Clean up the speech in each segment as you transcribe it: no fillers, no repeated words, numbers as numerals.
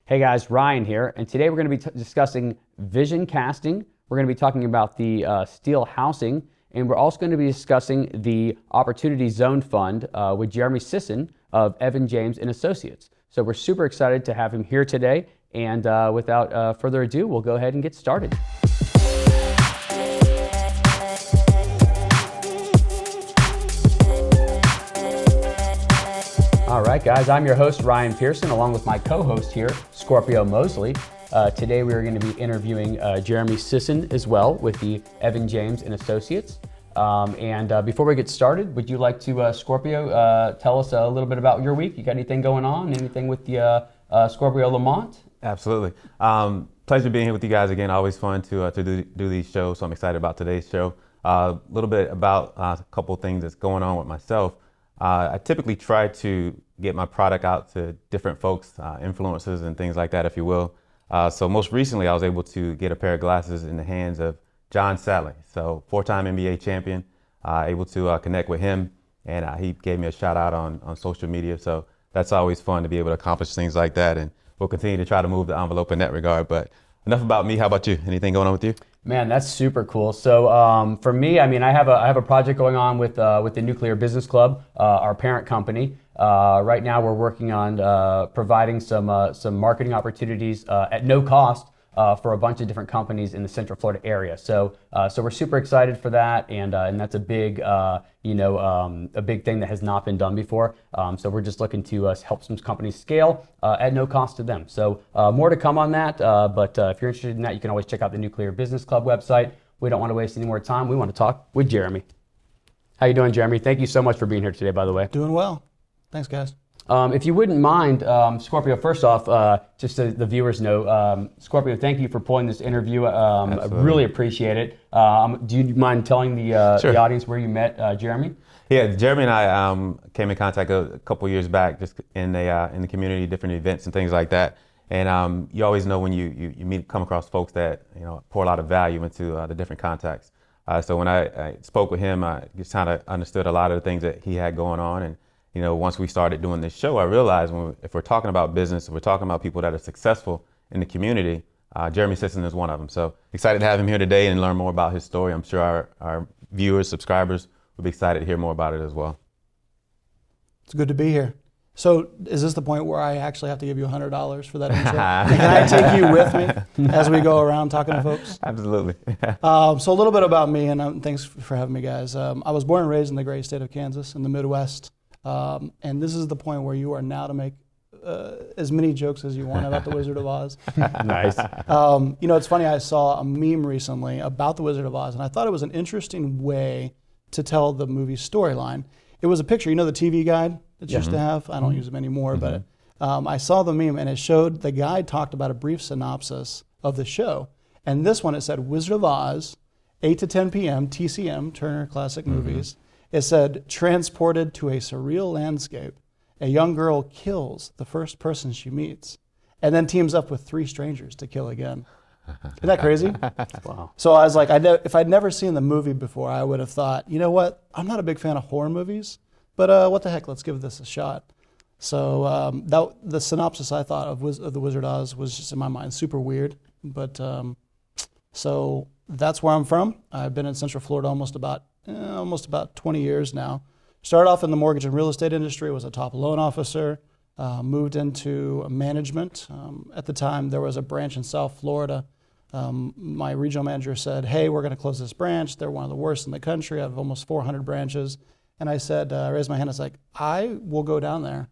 Hey guys, Ryan here, and today we're going to be discussing vision casting. We're going to be talking about the steel housing, and we're also going to be discussing the Opportunity Zone Fund with Jeremy Sisson of Evan James and Associates. So we're super excited to have him here today, and without further ado, we'll go ahead and get started. All right, guys, I'm your host, Ryan Pearson, along with my co-host here, Scorpio Mosley. Today we are going to be interviewing Jeremy Sisson as well with the Evan James and Associates. Before we get started, would you like to, Scorpio, tell us a little bit about your week? You got anything going on? Anything with the Scorpio Lamont? Absolutely. Pleasure being here with you guys again. Always fun to do these shows, so I'm excited about today's show. A little bit about a couple of things that's going on with myself. I typically try to get my product out to different folks, influencers and things like that, if you will. So most recently, I was able to get a pair of glasses in the hands of John Sally, so four-time NBA champion, able to connect with him, and he gave me a shout out on social media. So that's always fun to be able to accomplish things like that, and we'll continue to try to move the envelope in that regard. But enough about me. How about you? Anything going on with you? Man, that's super cool. So for me, I mean, I have a project going on with the Nuclear Business Club, our parent company. Right now, we're working on providing some marketing opportunities at no cost for a bunch of different companies in the Central Florida area. So we're super excited for that, and that's a big a big thing that has not been done before. So we're just looking to help some companies scale at no cost to them. So more to come on that. But if you're interested in that, you can always check out the Nuclear Business Club website. We don't want to waste any more time. We want to talk with Jeremy. How you doing, Jeremy? Thank you so much for being here today, by the way. Doing well. Thanks, guys. If you wouldn't mind, Scorpio, first off, just so the viewers know, Scorpio, thank you for pulling this interview. I really appreciate it. Do you mind telling the audience where you met Jeremy? Yeah, Jeremy and I came in contact a couple years back, just in the community, different events and things like that. And you always know when you come across folks that pour a lot of value into the different contacts. So when I spoke with him, I just kind of understood a lot of the things that he had going on. And once we started doing this show, I realized if we're talking about business, if we're talking about people that are successful in the community, Jeremy Sisson is one of them. So excited to have him here today and learn more about his story. I'm sure our viewers, subscribers will be excited to hear more about it as well. It's good to be here. So is this the point where I actually have to give you $100 for that intro? Can I take you with me as we go around talking to folks? Absolutely. So a little bit about me, and thanks for having me, guys. I was born and raised in the great state of Kansas in the Midwest. And this is the point where you are now to make as many jokes as you want about the Wizard of Oz. Nice. It's funny, I saw a meme recently about the Wizard of Oz, and I thought it was an interesting way to tell the movie storyline. It was a picture, the TV guide that you used to have? I don't use them anymore, but I saw the meme, and it showed the guide talked about a brief synopsis of the show. And this one, it said, Wizard of Oz, 8 to 10 p.m., TCM, Turner Classic Movies. It said, transported to a surreal landscape, a young girl kills the first person she meets and then teams up with 3 strangers to kill again. Isn't that crazy? Wow. So I was like, if I'd never seen the movie before, I would have thought, you know what? I'm not a big fan of horror movies, but what the heck? Let's give this a shot. So the synopsis I thought of the Wizard of Oz was just in my mind super weird. But so that's where I'm from. I've been in Central Florida almost about 20 years now. Started off in the mortgage and real estate industry, was a top loan officer, moved into management. At the time, there was a branch in South Florida. My regional manager said, hey, we're going to close this branch. They're one of the worst in the country. I have almost 400 branches. And I said, I raised my hand. I was like, I will go down there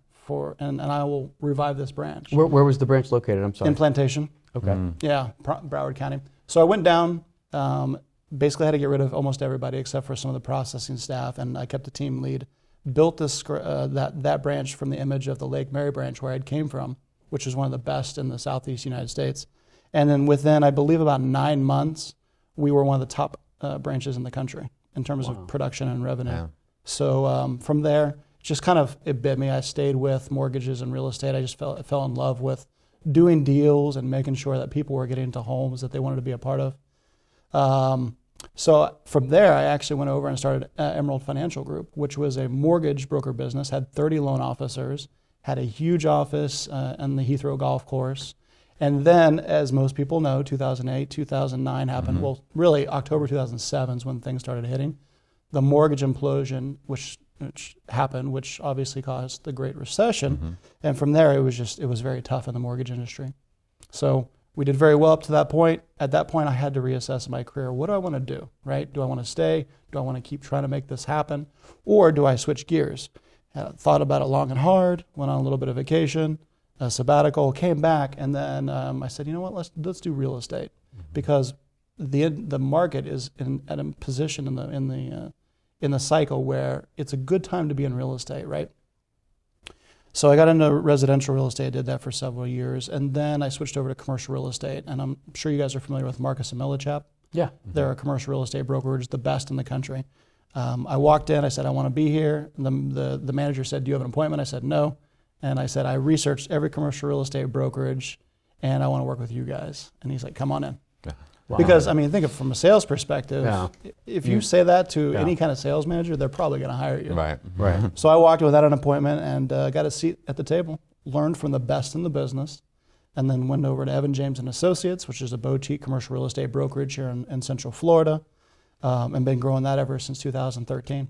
and I will revive this branch. Where was the branch located? I'm sorry. In Plantation. Okay. Yeah, Broward County. So I went down, basically had to get rid of almost everybody except for some of the processing staff, and I kept the team lead. Built this that branch from the image of the Lake Mary branch where I came from, which is one of the best in the Southeast United States. And then within, I believe, about 9 months, we were one of the top branches in the country in terms of production and revenue. Yeah. So from there, just kind of it bit me. I stayed with mortgages and real estate. I just fell in love with doing deals and making sure that people were getting into homes that they wanted to be a part of. So from there, I actually went over and started Emerald Financial Group, which was a mortgage broker business, had 30 loan officers, had a huge office on the Heathrow Golf Course, And then, as most people know, 2008, 2009 happened. Well, really, October 2007 is when things started hitting. The mortgage implosion, which happened, which obviously caused the Great Recession. And from there, it was very tough in the mortgage industry. So we did very well up to that point. At that point, I had to reassess my career. What do I want to do, right? Do I want to stay? Do I want to keep trying to make this happen? Or do I switch gears? Thought about it long and hard, went on a little bit of vacation, a sabbatical, came back, and then I said, you know what, let's do real estate. Because the market is at a position in the cycle where it's a good time to be in real estate, right? So I got into residential real estate, did that for several years, and then I switched over to commercial real estate. And I'm sure you guys are familiar with Marcus and Millichap. Yeah. They're a commercial real estate brokerage, the best in the country. I walked in, I said, I want to be here. The manager said, do you have an appointment? I said, no. And I said, I researched every commercial real estate brokerage, and I want to work with you guys. And he's like, come on in. Wow. Because, I mean, think of it from a sales perspective. If you say that to any kind of sales manager, they're probably going to hire you. Right. So I walked without an appointment and got a seat at the table, learned from the best in the business, and then went over to Evan James and Associates, which is a boutique commercial real estate brokerage here in Central Florida, and been growing that ever since 2013.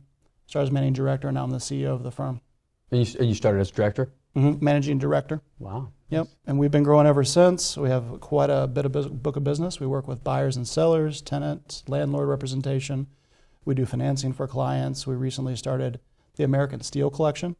Started as managing director, and now I'm the CEO of the firm. And you started as director? Managing director. Wow. Yep, and we've been growing ever since. We have quite a bit of book of business. We work with buyers and sellers, tenants, landlord representation. We do financing for clients. We recently started the American Steel Collection,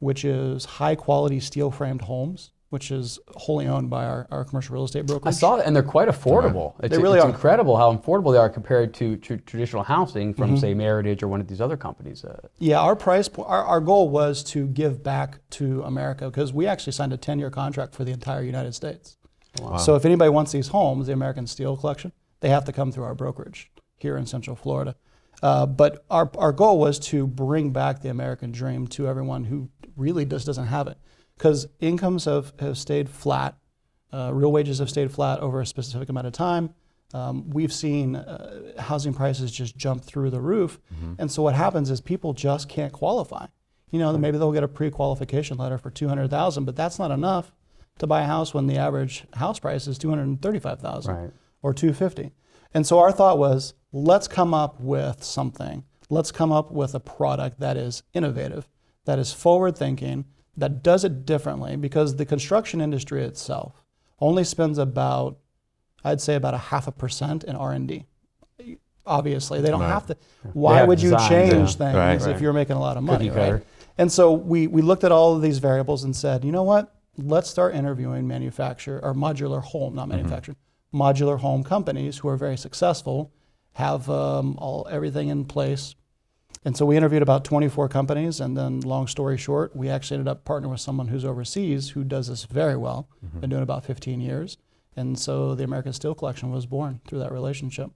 which is high-quality steel-framed homes, which is wholly owned by our commercial real estate brokerage. I saw that, and they're quite affordable. They really are. It's incredible how affordable they are compared to traditional housing from, say, Meritage or one of these other companies. Yeah, our goal was to give back to America because we actually signed a 10-year contract for the entire United States. Wow. So if anybody wants these homes, the American Steel Collection, they have to come through our brokerage here in Central Florida. But our goal was to bring back the American dream to everyone who really just doesn't have it. Because incomes have stayed flat, real wages have stayed flat over a specific amount of time. We've seen housing prices just jump through the roof. And so what happens is people just can't qualify. You know, maybe they'll get a pre-qualification letter for $200,000, but that's not enough to buy a house when the average house price is $235,000 or $250,000. And so our thought was, let's come up with something. Let's come up with a product that is innovative, that is forward-thinking, that does it differently, because the construction industry itself only spends about, I'd say about 0.5% in R&D. Obviously, they don't have to. Why would you change things if you're making a lot of money, right? And so we looked at all of these variables and said, you know what? Let's start interviewing modular home companies who are very successful, have everything in place. And so we interviewed about 24 companies, and then long story short, we actually ended up partnering with someone who's overseas who does this very well, been doing it about 15 years. And so the American Steel Collection was born through that relationship.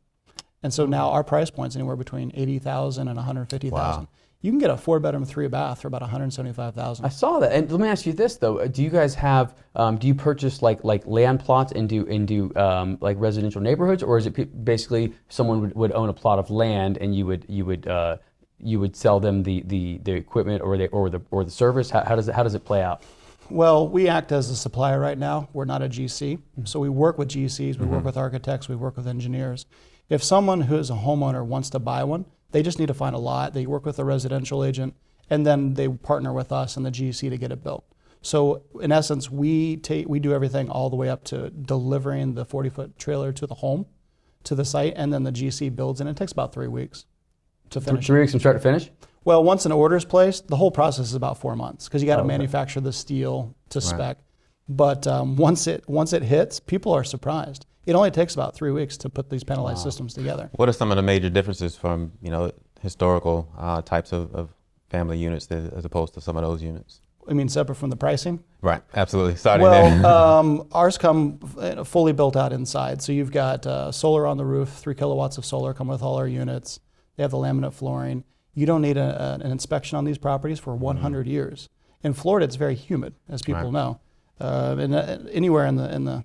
And so now our price point's anywhere between $80,000 and $150,000. Wow. You can get a 4-bedroom, 3-bath for about $175,000. I saw that. And let me ask you this though: do you guys have? Do you purchase like land plots into like residential neighborhoods, or is it basically someone would own a plot of land and you would sell them the equipment or the service? How does it play out? Well, we act as a supplier right now. We're not a GC, so we work with GCs, we work with architects, we work with engineers. If someone who is a homeowner wants to buy one, they just need to find a lot. They work with a residential agent, and then they partner with us and the GC to get it built. So in essence, we do everything all the way up to delivering the 40-foot trailer to the home, to the site, and then the GC builds, and it takes about 3 weeks to finish. 3 weeks from start to finish? Well, once an order is placed, the whole process is about 4 months because you got to manufacture the steel to spec. But once it hits, people are surprised. It only takes about 3 weeks to put these panelized systems together. What are some of the major differences from historical types of family units as opposed to some of those units? I mean, separate from the pricing? Right, absolutely. Starting there. Ours come fully built out inside. So you've got solar on the roof, 3 kilowatts of solar come with all our units. They have the laminate flooring. You don't need an inspection on these properties for 100 years. In Florida, it's very humid, as people know. And anywhere in the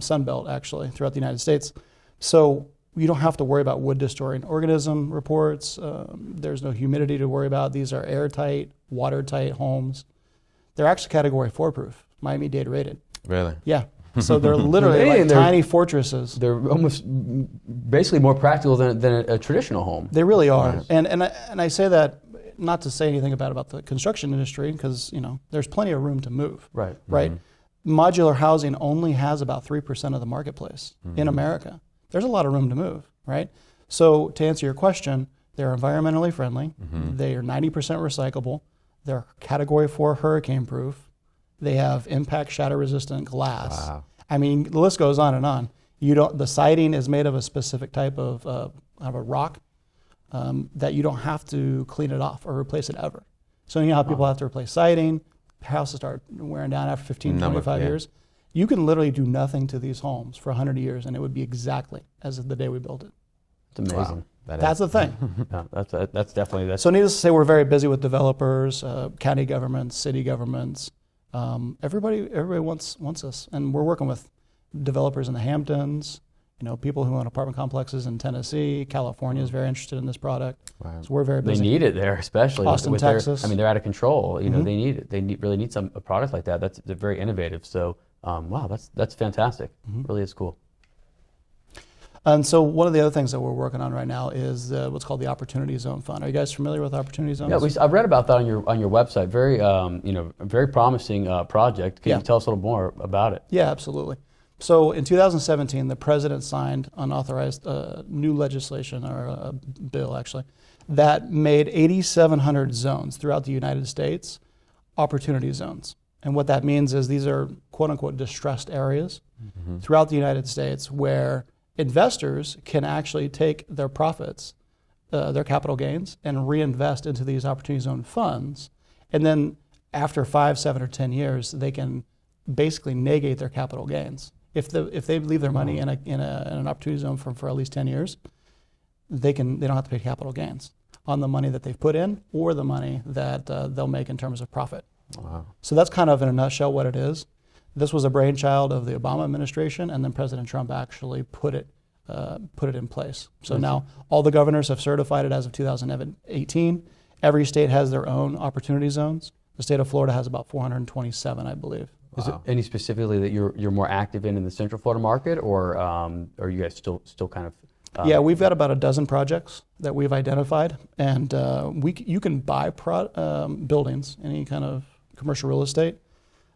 Sun Belt, actually, throughout the United States. So you don't have to worry about wood destroying organism reports. There's no humidity to worry about. These are airtight, watertight homes. They're actually Category 4 proof, Miami-Dade rated. Really? Yeah. So they're literally like tiny fortresses. They're almost basically more practical than a traditional home. They really are. Right. And I say that not to say anything about the construction industry, because there's plenty of room to move. Right. Right. Modular housing only has about 3% of the marketplace in America. There's a lot of room to move. Right. So to answer your question, they're environmentally friendly. They are 90% recyclable. They're Category 4 hurricane proof. They have impact shatter resistant glass. Wow. I mean, the list goes on and on. The siding is made of a specific type of a rock that you don't have to clean it off or replace it ever. So you know how people have to replace siding, houses start wearing down after 15, 25 years. You can literally do nothing to these homes for 100 years and it would be exactly as of the day we built it. It's amazing. Wow. That's the thing. Yeah, that's definitely. So needless to say, we're very busy with developers, county governments, city governments. Everybody wants us, and we're working with developers in the Hamptons, people who own apartment complexes in Tennessee. California is very interested in this product. Wow. So we're very busy. They need it there, especially Austin, Texas. They're out of control. They need it. They really need a product like that. They're very innovative. So wow, that's fantastic. Really is cool. And so one of the other things that we're working on right now is what's called the Opportunity Zone Fund. Are you guys familiar with Opportunity Zones? Yeah, I've read about that on your website. Very a very promising project. Can you tell us a little more about it? Yeah, absolutely. So in 2017, the president signed unauthorized new legislation, or a bill actually, that made 8,700 zones throughout the United States opportunity zones. And what that means is these are quote unquote distressed areas throughout the United States where investors can actually take their profits, their capital gains, and reinvest into these opportunity zone funds. And then after 5, 7, or 10 years, they can basically negate their capital gains. If they leave their money in an opportunity zone for at least 10 years, they don't have to pay capital gains on the money that they've put in or the money that they'll make in terms of profit. Wow. So that's kind of in a nutshell what it is. This was a brainchild of the Obama administration, and then President Trump actually put it in place. So now all the governors have certified it as of 2018. Every state has their own opportunity zones. The state of Florida has about 427, I believe. Is it any specifically that you're more active in the Central Florida market, or are you guys still kind of? Yeah, we've got about a dozen projects that we've identified, and you can buy buildings, any kind of commercial real estate.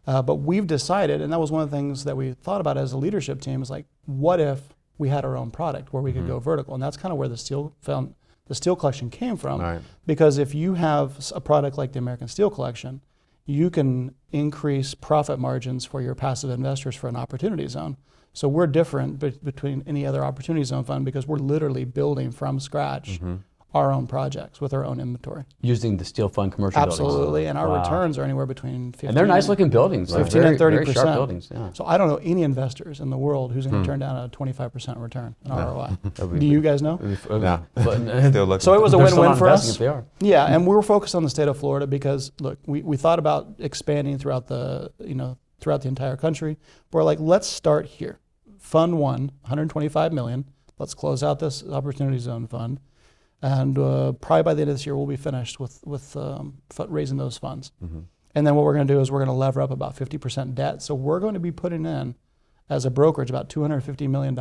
But we've decided, and that was one of the things that we thought about as a leadership team, is like, what if we had our own product where we could go vertical? And that's kind of where the steel collection came from. Right. Because if you have a product like the American Steel Collection, you can increase profit margins for your passive investors for an opportunity zone. So we're different between any other opportunity zone fund because we're literally building from scratch our own projects with our own inventory. Using the Steel Fund commercial buildings. Absolutely, and our returns are anywhere between 15 and they're nice looking buildings. 15 and 30%. Very sharp buildings, yeah. So I don't know any investors in the world who's going to turn down a 25% return in ROI. Do you guys know? No. Still looking. So it was a win-win for us. If they are. Yeah, and we were focused on the state of Florida because look, we thought about expanding throughout the entire country. We're like, let's start here. Fund 1, $125 million. Let's close out this Opportunity Zone Fund. And probably by the end of this year, we'll be finished with raising those funds. And then what we're going to do is we're going to lever up about 50% debt. So we're going to be putting in, as a brokerage, about $250 million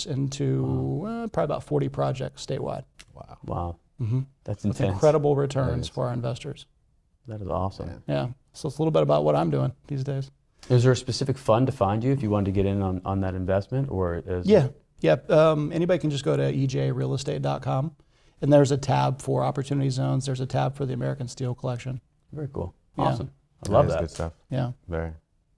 into probably about 40 projects statewide. Wow. That's with intense. Incredible returns for our investors. That is awesome. Yeah. So it's a little bit about what I'm doing these days. Is there a specific fund to find you if you wanted to get in on that investment? Or Yeah. Anybody can just go to ejrealestate.com. And there's a tab for opportunity zones. There's a tab for the American Steel Collection. Very cool. Yeah. Awesome. I love that. Good stuff. Yeah. Very.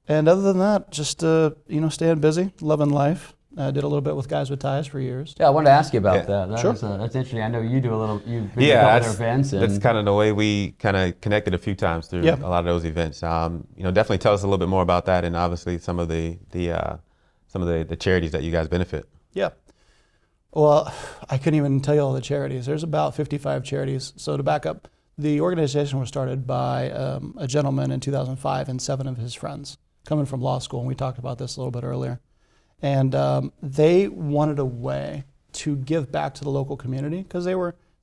And other than that, just staying busy, loving life. I did a little bit with Guys with Ties for years. Yeah, I wanted to ask you about that. Sure. That's interesting. I know you do a little. You've been to a couple of their events. That's kind of the way we kind of connected a few times through a lot of those events. Definitely tell us a little bit more about that, and obviously some of the charities that you guys benefit. Yeah. Well, I couldn't even tell you all the charities. There's about 55 charities. So to back up, the organization was started by a gentleman in 2005 and 7 of his friends coming from law school, and we talked about this a little bit earlier. And they wanted a way to give back to the local community because they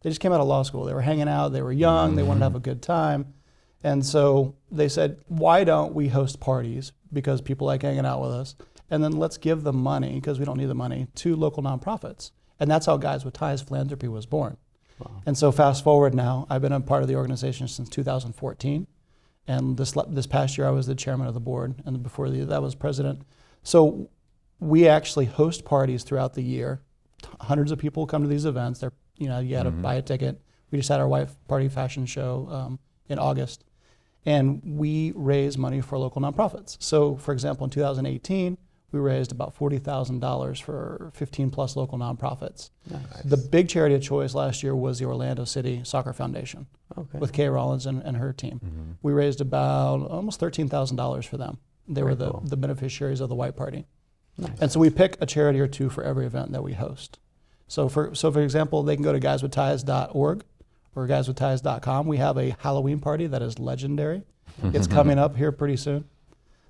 just came out of law school. They were hanging out, they were young, they wanted to have a good time. And so they said, why don't we host parties because people like hanging out with us, and then let's give the money, because we don't need the money, to local nonprofits. And that's how Guys with Ties Philanthropy was born. Wow. And so fast forward now, I've been a part of the organization since 2014. And this past year, I was the chairman of the board, and before that, I was president. So we actually host parties throughout the year. Hundreds of people come to these events. You had to buy a ticket. We just had our White Party fashion show in August. And we raise money for local nonprofits. So, for example, in 2018, we raised about $40,000 for 15 plus local nonprofits. Nice. The big charity of choice last year was the Orlando City Soccer Foundation with Kay Rollins and her team. Mm-hmm. We raised about almost $13,000 for them. They were the beneficiaries of the White Party. Nice. And so we pick a charity or two for every event that we host. So for example, they can go to guyswithties.org or guyswithties.com. We have a Halloween party that is legendary. It's coming up here pretty soon.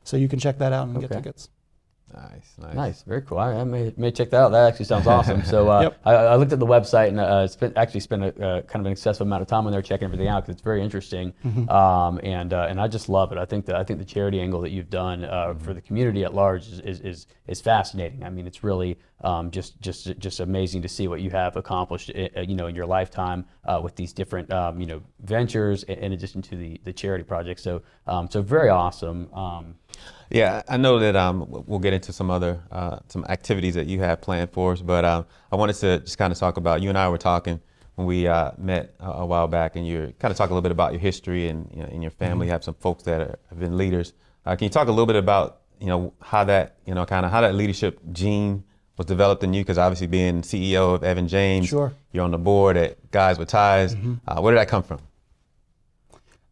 So you can check that out and get tickets. Nice, very cool. I may check that out. That actually sounds awesome. So I looked at the website and spent a kind of an excessive amount of time on there checking everything out because it's very interesting. Mm-hmm. And I just love it. I think the charity angle that you've done for the community at large is fascinating. I mean, it's really just amazing to see what you have accomplished, in your lifetime with these different ventures in addition to the charity projects. So very awesome. Yeah, I know that we'll get into some other some activities that you have planned for us, but I wanted to just kind of talk about, you and I were talking when we met a while back, and you're kind of talk a little bit about your history and in your family. You have some folks that have been leaders. Can you talk a little bit about how that how that leadership gene was developed in you? Because obviously being CEO of Evan James, sure, you're on the board at Guys with Ties. Mm-hmm. Where did that come from?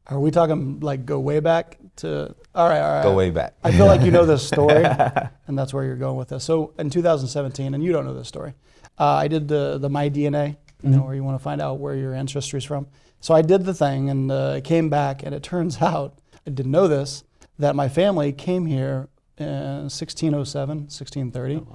Are we talking like go way back to? All right. Go way back. I feel like you know this story, and that's where you're going with this. So in 2017, and you don't know this story, I did the My DNA, where you want to find out where your ancestry is from. So I did the thing, and it came back, and it turns out, I didn't know this, that my family came here in 1607, 1630. Oh,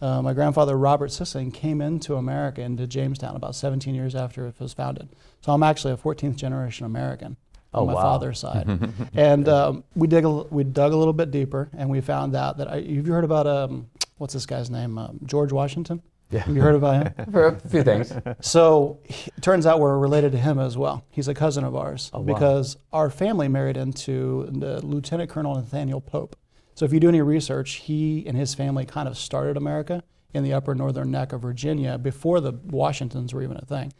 wow. My grandfather, Robert Sisson, came into America, into Jamestown, about 17 years after it was founded. So I'm actually a 14th generation American. On my father's side. And we dug a little bit deeper, and we found out that, have you heard about, what's this guy's name? George Washington? Yeah. Have you heard about him? For a few things. So it turns out we're related to him as well. He's a cousin of ours. Oh, wow. Because our family married into the Lieutenant Colonel Nathaniel Pope. So if you do any research, he and his family kind of started America in the upper northern neck of Virginia before the Washingtons were even a thing.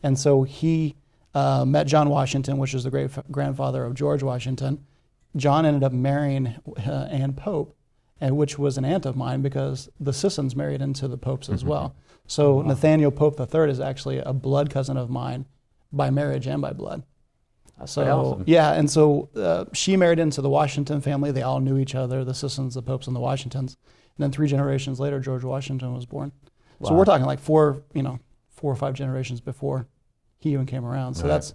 And so he met John Washington, which is the great-grandfather of George Washington. John ended up marrying Anne Pope, which was an aunt of mine because the Sissons married into the Popes as well. So Nathaniel Pope III is actually a blood cousin of mine by marriage and by blood. That's awesome. Yeah, and so she married into the Washington family. They all knew each other, the Sissons, the Popes, and the Washingtons. And then 3 generations later, George Washington was born. Wow. So we're talking like 4 or 5 generations before he even came around. So that's,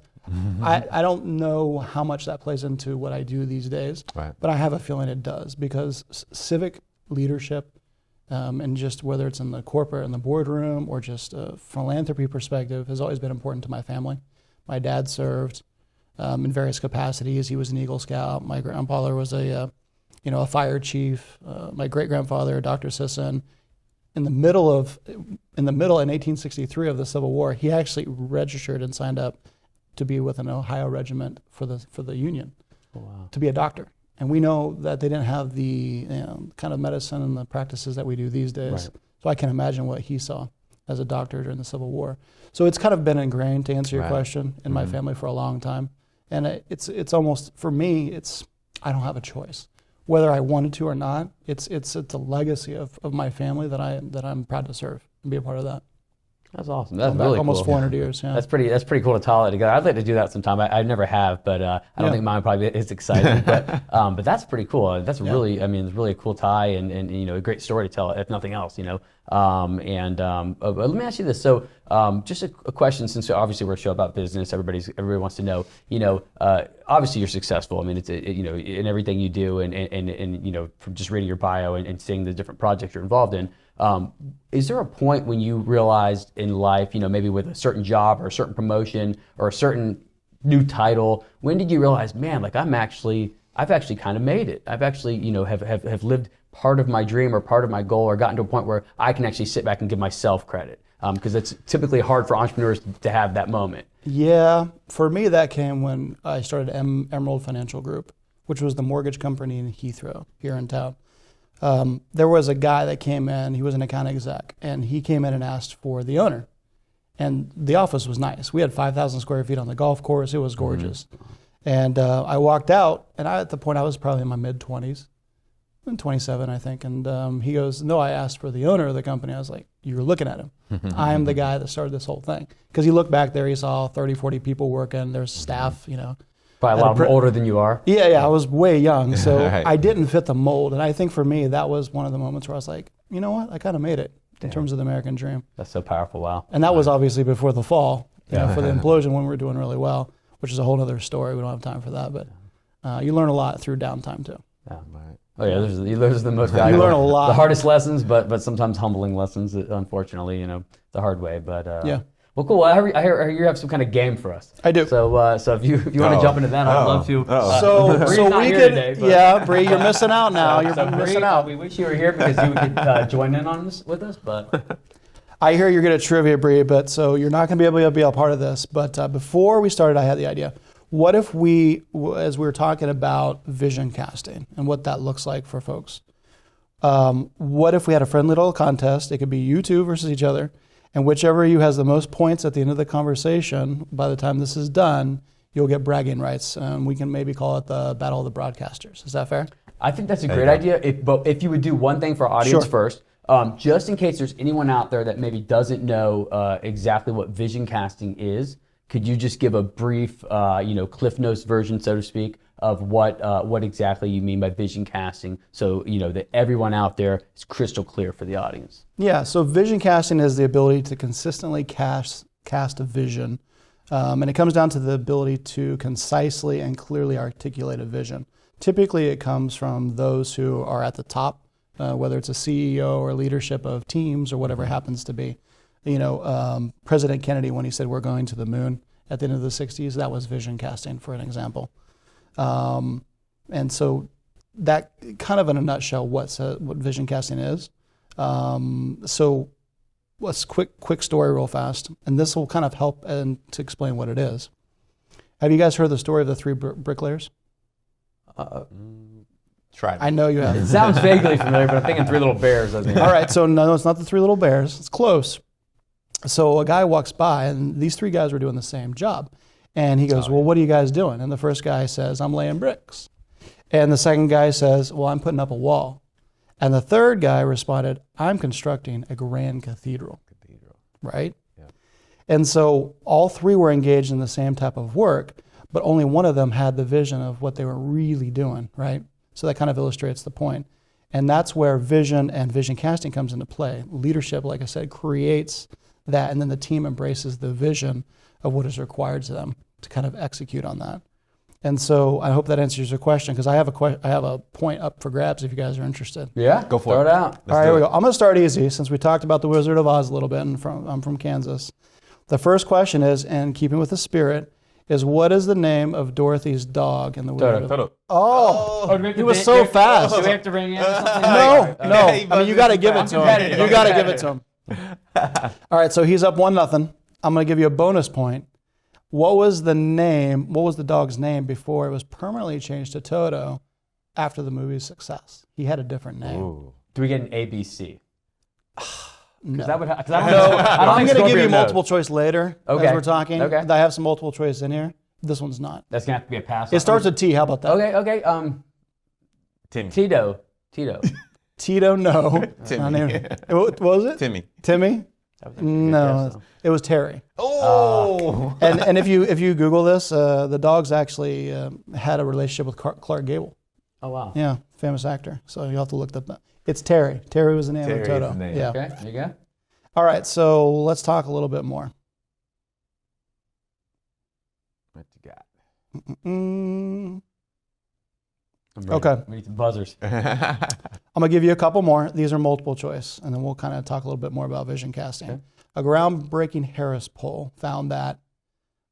I don't know how much that plays into what I do these days, but I have a feeling it does, because civic leadership, and just whether it's in the corporate and the boardroom or just a philanthropy perspective, has always been important to my family. My dad served in various capacities. He was an Eagle Scout. My grandfather was a fire chief. My great-grandfather, Dr. Sisson, in 1863 of the Civil War, he actually registered and signed up to be with an Ohio regiment for the Union, to be a doctor. And we know that they didn't have the kind of medicine and the practices that we do these days. Right. So I can imagine what he saw as a doctor during the Civil War. So it's kind of been ingrained, to answer your question, in my family for a long time. And it's almost, for me, I don't have a choice. Whether I wanted to or not, it's a legacy of my family that I'm proud to serve and be a part of that. That's awesome. That's really almost cool. 400 years. Yeah. That's pretty cool to tie it together. I'd like to do that sometime. I never have, but I don't think mine probably is exciting. But that's pretty cool. That's really, it's really a cool tie and a great story to tell, if nothing else. Let me ask you this. So just a question, since obviously we're a show about business, everybody wants to know. Obviously you're successful. I mean, it's in everything you do, and from just reading your bio and seeing the different projects you're involved in. Is there a point when you realized in life, maybe with a certain job or a certain promotion or a certain new title, when did you realize, man, like I've actually kind of made it. I've actually, have lived part of my dream or part of my goal, or gotten to a point where I can actually sit back and give myself credit. Because it's typically hard for entrepreneurs to have that moment. Yeah, for me that came when I started Emerald Financial Group, which was the mortgage company in Heathrow here in town. There was a guy that came in, he was an account exec, and he came in and asked for the owner. And the office was nice. We had 5,000 square feet on the golf course. It was gorgeous. And I walked out, and at the point I was probably in my mid-20s, 27 I think, and he goes, no, I asked for the owner of the company. I was like, you were looking at him. I am the guy that started this whole thing. Because he looked back there, he saw 30, 40 people working, there's staff, Probably a lot older than you are. Yeah, I was way young, so Right. I didn't fit the mold. And I think for me, that was one of the moments where I was like, you know what, I kind of made it in terms of the American dream. That's so powerful, wow. And that was obviously before the fall, for the implosion when we were doing really well, which is a whole other story. We don't have time for that, but you learn a lot through downtime too. Yeah. Right. Oh yeah, those are the most valuable. learn a lot. The hardest lessons, but sometimes humbling lessons, unfortunately, the hard way. But Yeah. Well, cool. I hear you have some kind of game for us. I do. So if you want to jump into that, I'd love to. Bree's So not we here could, today, but- yeah, Bree, you're missing out now. You're So missing Bree, out. we wish you were here because you could join in on this with us. But I hear you're good at trivia, Bree, but so you're not going to be able to be a part of this. But before we started, I had the idea. What if we, as we were talking about vision casting and what that looks like for folks, what if we had a friendly little contest? It could be you two versus each other, and whichever of you has the most points at the end of the conversation, by the time this is done, you'll get bragging rights. We can maybe call it the Battle of the Broadcasters. Is that fair? I think that's a great idea. But if you would do one thing for our audience Sure. first, just in case there's anyone out there that maybe doesn't know exactly what vision casting is, could you just give a brief, Cliff Notes version, so to speak, of what exactly you mean by vision casting, so that everyone out there is crystal clear for the audience? Yeah, so vision casting is the ability to consistently cast a vision. And it comes down to the ability to concisely and clearly articulate a vision. Typically, it comes from those who are at the top, whether it's a CEO or leadership of teams or whatever it happens to be. President Kennedy, when he said we're going to the moon at the end of the 60s, that was vision casting, for an example. And so that kind of in a nutshell what vision casting is. So let's quick story real fast, and this will kind of help and to explain what it is. Have you guys heard the story of the three bricklayers? Try. I know you have. It sounds vaguely familiar, but I'm thinking Three Little Bears. I think. All right, so no, it's not the three little bears. It's close. So a guy walks by, and these three guys were doing the same job. And he goes, well, what are you guys doing? And the first guy says, I'm laying bricks. And the second guy says, well, I'm putting up a wall. And the third guy responded, I'm constructing a grand cathedral. Right? Yeah. And so all three were engaged in the same type of work, but only one of them had the vision of what they were really doing, right? So that kind of illustrates the point. And that's where vision and vision casting comes into play. Leadership, like I said, creates that, and then the team embraces the vision of what is required to them to kind of execute on that. And so I hope that answers your question, because I have a point up for grabs if you guys are interested. Yeah, Go for throw it. it out. All right, here we go. I'm going to start easy since we talked about the Wizard of Oz a little bit, and I'm from Kansas. The first question is, in keeping with the spirit, is what is the name of Dorothy's dog in the Wizard of Oz? Toto. Oh, he was so fast. Do we have to bring in something? No. Okay, I mean, you got to give it to him. competitive. You got to give it to him. All right, so he's up 1-0. I'm going to give you a bonus point. What was the dog's name before it was permanently changed to Toto after the movie's success? He had a different name. Ooh. Do we get an ABC? No. That would. Cause I don't know. I don't I'm think going to give Scorpio you knows. multiple choice later Okay. as we're talking. Okay. I have some multiple choice in here. This one's not. That's gonna have to be a pass. It starts with T. How about that? Okay. Timmy. Tito. Tito, no. Timmy. What was it? Timmy. Timmy? That was a good No, guess, though. it was Terry. Oh. And if you Google this, the dogs actually had a relationship with Clark Gable. Oh wow. Yeah, famous actor. So you'll have to look that up. It's Terry. Terry was the name Terry of is Toto. the name. Yeah. Okay. There you go. All right, so let's talk a little bit more. What you got? Mm, I'm ready. Okay. We need some buzzers. I'm gonna give you a couple more. These are multiple choice, and then we'll kind of talk a little bit more about vision casting. Okay. A groundbreaking Harris poll found that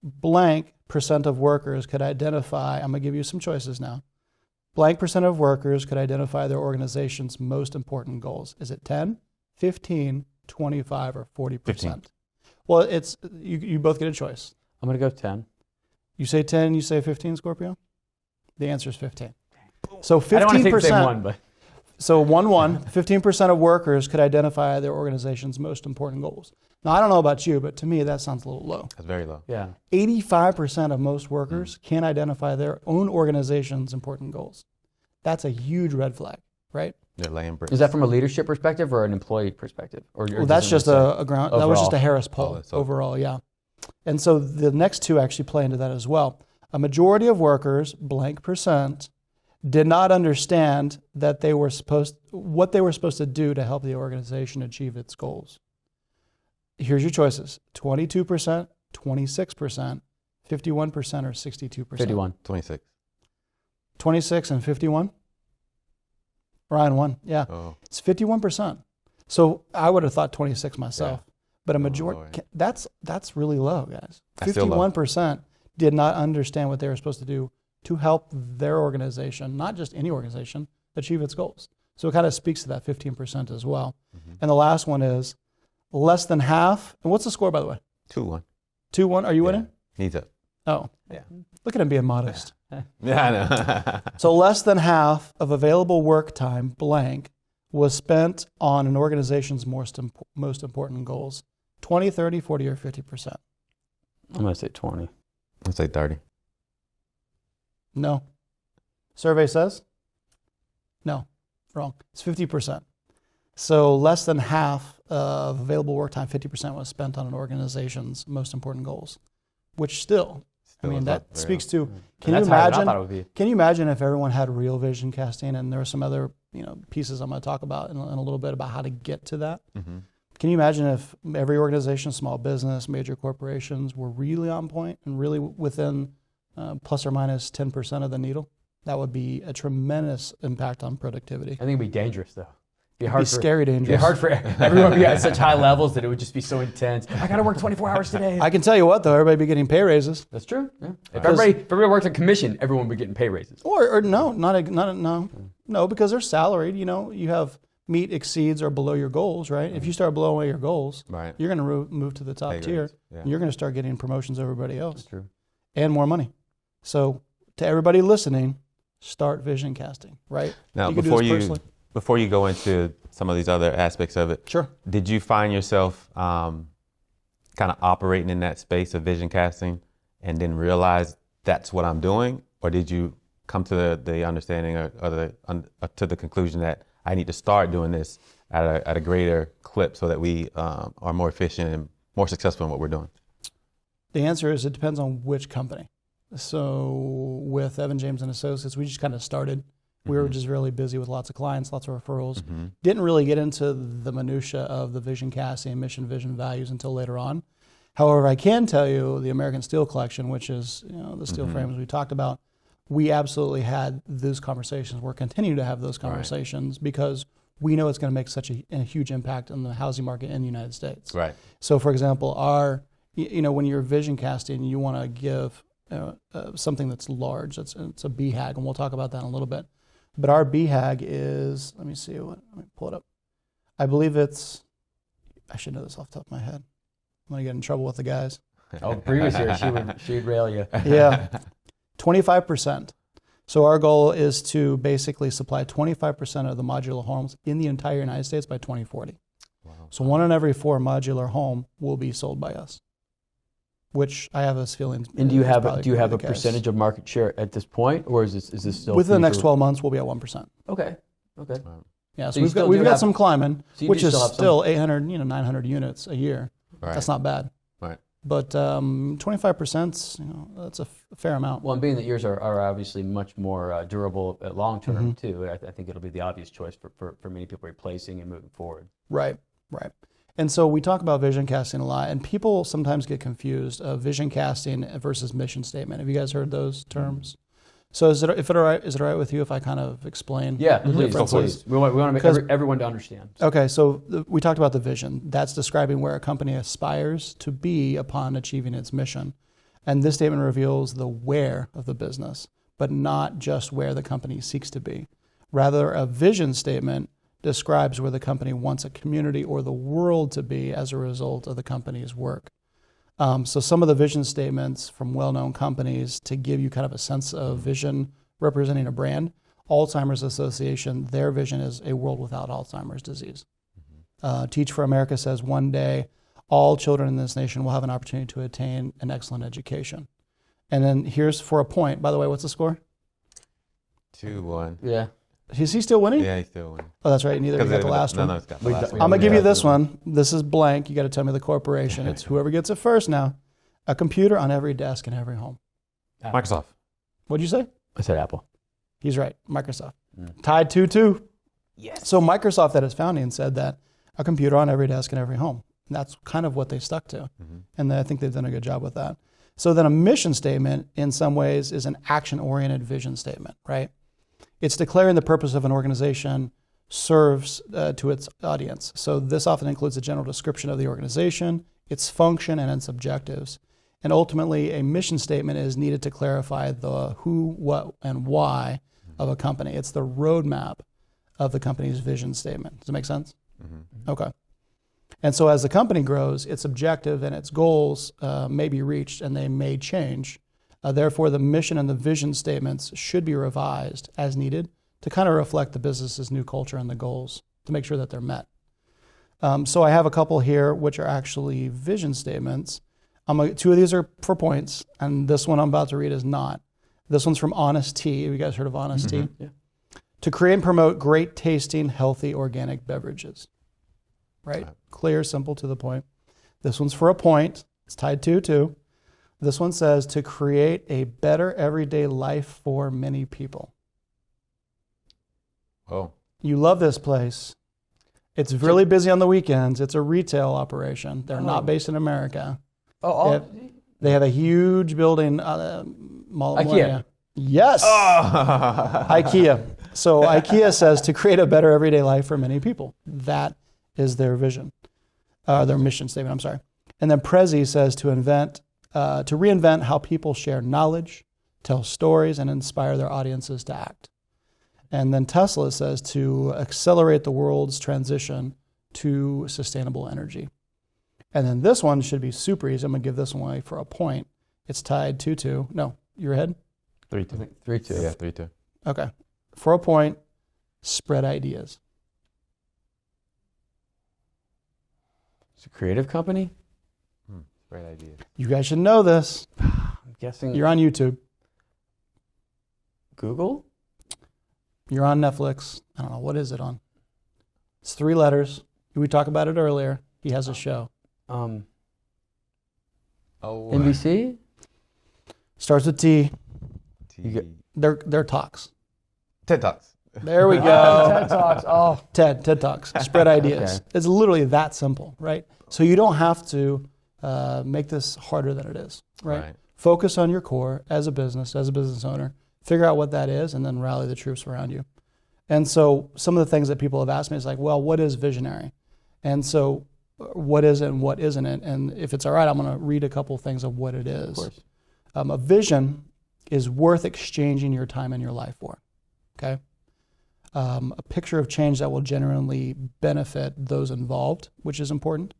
blank % of workers could identify. I'm gonna give you some choices now. blank percent of workers could identify their organization's most important goals. Is it 10, 15, 25, or 40%? 15. Well, it's you both get a choice. I'm going to go 10. You say 10, you say 15, Scorpio? The answer is 15. So 15%. I don't want to take the same one, but. So 15% of workers could identify their organization's most important goals. Now, I don't know about you, but to me, that sounds a little low. That's very low. Yeah. 85% of most workers can identify their own organization's important goals. That's a huge red flag, right? They're laying bricks. Is that from a leadership perspective or an employee perspective? Well, that's just a ground. Overall. That was just a Harris poll so overall, yeah. And so the next two actually play into that as well. A majority of workers, blank percent, did not understand that what they were supposed to do to help the organization achieve its goals. Here's your choices: 22%, 26%, 51%, or 62%. 51. 26. 26 and 51. Ryan won. Yeah, It's 51%. So I would have thought 26 myself, but a majority. That's really low, guys. 51% did not understand what they were supposed to do to help their organization, not just any organization, achieve its goals. So it kind of speaks to that 15% as well. And the last one is less than half. And what's the score, by the way? 2-1. 2-1. Are you winning? Needs up. Oh, yeah. Look at him being modest. Yeah, I know. So less than half of available work time, blank, was spent on an organization's most important goals. 20, 30, 40, or 50%. I'm going to say 20. Let's say 30. No. Survey says? No. Wrong. It's 50%. So less than half of available work time, 50%, was spent on an organization's most important goals, which still I mean, that speaks to, can you imagine if everyone had real vision casting? And there are some other pieces I'm going to talk about in a little bit about how to get to that. Mm-hmm. Can you imagine if every organization, small business, major corporations, were really on point and really within plus or minus 10% of the needle? That would be a tremendous impact on productivity. I think it'd be dangerous, though. It'd be scary dangerous. It'd be hard for everyone to be at such high levels that it would just be so intense. I got to work 24 hours today. I can tell you what, though, everybody be getting pay raises. That's true. Yeah. If everybody worked on commission, everyone would be getting pay raises. Or no, because they're salaried. You have meet, exceeds, or below your goals, right? If you start blowing away your goals, you're going to move to the top tier, and you're going to start getting promotions over everybody else. That's true. And more money. So to everybody listening, start vision casting, right? Now, before you go into some of these other aspects of it, sure. Did you find yourself kind of operating in that space of vision casting and then realize that's what I'm doing? Or did you come to the understanding or to the conclusion that I need to start doing this at a greater clip so that we are more efficient and more successful in what we're doing? The answer is it depends on which company. So with Evan James and Associates, we just kind of started. We were just really busy with lots of clients, lots of referrals. Didn't really get into the minutia of the vision casting, mission, vision, values until later on. However, I can tell you the American Steel Collection, which is the steel frames we talked about, we absolutely had those conversations. We're continuing to have those conversations because we know it's going to make such a huge impact on the housing market in the United States. Right. So, for example, when you're vision casting, you want to give something that's large. It's a BHAG, and we'll talk about that in a little bit. But our BHAG is, let me pull it up. I believe I should know this off the top of my head. I'm going to get in trouble with the guys. Oh, Bree was here. She'd rail you. Yeah. 25%. So our goal is to basically supply 25% of the modular homes in the entire United States by 2040. Wow. So 1 in every 4 modular home will be sold by us, which I have this feeling. And do you have a percentage of market share at this point, or is this still within the next 12 months? We'll be at 1%. Okay. Yeah, so we've got some climbing, which is still 800, 900 units a year. Right. That's not bad. Right. But 25%, that's a fair amount. Well, and being that yours are obviously much more durable at long term too, I think it'll be the obvious choice for many people replacing and moving forward. Right. And so we talk about vision casting a lot, and people sometimes get confused of vision casting versus mission statement. Have you guys heard those terms? So is it all right with you if I kind of explain? Yeah, please. We want to make everyone to understand. Okay, so we talked about the vision. That's describing where a company aspires to be upon achieving its mission. And this statement reveals the where of the business. but not just where the company seeks to be. Rather, a vision statement describes where the company wants a community or the world to be as a result of the company's work. So some of the vision statements from well-known companies to give you kind of a sense of vision representing a brand. Alzheimer's Association, their vision is a world without Alzheimer's disease. Teach for America says one day all children in this nation will have an opportunity to attain an excellent education. And then here's for a point. By the way, what's the score? 2-1. Yeah. Is he still winning? Yeah, he's still winning. Oh, that's right. Neither of you got the last one. No, it's got the last one. I'm going to give you this one. This is blank. You got to tell me the corporation. It's whoever gets it first now. A computer on every desk in every home. Microsoft. What'd you say? I said Apple. He's right. Microsoft. Tied 2-2. Yes. So Microsoft at its founding said that a computer on every desk in every home. And that's kind of what they stuck to. And I think they've done a good job with that. So then a mission statement in some ways is an action-oriented vision statement, right? It's declaring the purpose of an organization serves to its audience. So this often includes a general description of the organization, its function, and its objectives. And ultimately, a mission statement is needed to clarify the who, what, and why of a company. It's the roadmap of the company's vision statement. Does it make sense? Okay. And so as the company grows, its objective and its goals may be reached and they may change. Therefore, the mission and the vision statements should be revised as needed to kind of reflect the business's new culture and the goals to make sure that they're met. So I have a couple here which are actually vision statements. Two of these are for points, and this one I'm about to read is not. This one's from Honest Tea. Have you guys heard of Honest Tea? Yeah. To create and promote great tasting, healthy, organic beverages. Right? Clear, simple, to the point. This one's for a point. It's tied 2-2. This one says to create a better everyday life for many people. Oh. You love this place. It's really busy on the weekends. It's a retail operation. They're not based in America. They have a huge building, Mall of IKEA. Millennia. Yes. IKEA. So IKEA says to create a better everyday life for many people. That is their vision, their mission statement. I'm sorry. And then Prezi says to reinvent how people share knowledge, tell stories, and inspire their audiences to act. And then Tesla says to accelerate the world's transition to sustainable energy. And then this one should be super easy. I'm going to give this one away for a point. It's tied 2-2. No, you're ahead? 3-2. 3-2. Yeah, 3-2. Okay. For a point, spread ideas. It's a creative company? Great idea. You guys should know this. I'm guessing You're on YouTube. Google? You're on Netflix. I don't know. What is it on? It's 3 letters. We talked about it earlier. He has a show. NBC? Starts with T. They're talks. TED Talks. There we go. TED Talks. Oh. TED Talks. Spread ideas. Okay. It's literally that simple, right? So you don't have to make this harder than it is, right? Focus on your core as a business owner. Figure out what that is, and then rally the troops around you. And so some of the things that people have asked me is like, well, what is visionary? And so what is it and what isn't it? And if it's all right, I'm going to read a couple things of what it is. Of course. A vision is worth exchanging your time and your life for, okay? A picture of change that will genuinely benefit those involved, which is important.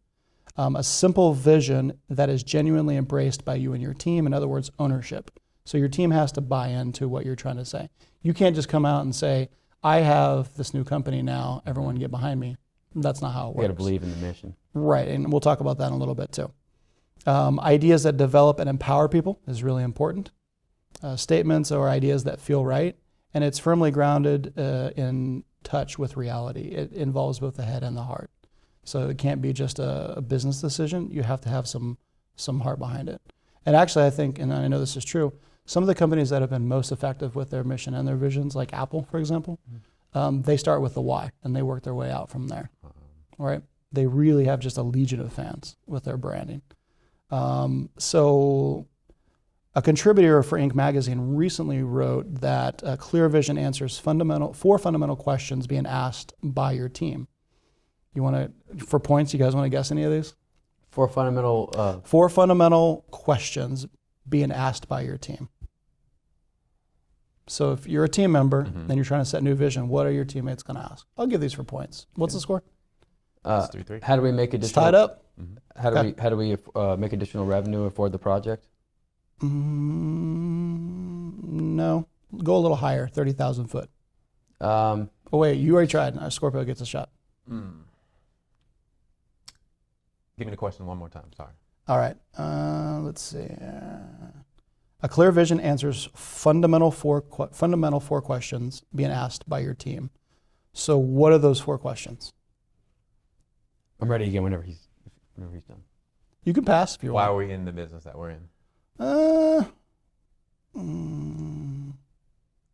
A simple vision that is genuinely embraced by you and your team. In other words, ownership. So your team has to buy into what you're trying to say. You can't just come out and say, I have this new company now, everyone get behind me. That's not how it works. You got to believe in the mission. Right, and we'll talk about that in a little bit too. Ideas that develop and empower people is really important. Statements or ideas that feel right, and it's firmly grounded in touch with reality. It involves both the head and the heart. So it can't be just a business decision. You have to have some heart behind it. And actually, I think, and I know this is true, some of the companies that have been most effective with their mission and their visions, like Apple, for example, they start with the why, and they work their way out from there, right? They really have just a legion of fans with their branding. So a contributor for Inc. magazine recently wrote that a clear vision answers four fundamental questions being asked by your team. You want to, for points, you guys want to guess any of these? 4 fundamental... 4 fundamental questions being asked by your team. So if you're a team member and you're trying to set new vision, what are your teammates going to ask? I'll give these for points. What's the score? It's 3-3. How do we make It's additional? tied up. How do we make additional revenue for the project? No. Go a little higher, 30,000 foot. Um, Oh, wait, you already tried. Scorpio gets a shot. Give me the question one more time. Sorry. All right. Let's see. A clear vision answers fundamental four questions being asked by your team. So what are those 4 questions? I'm ready again whenever he's done. You can pass if you Why want. are we in the business that we're in?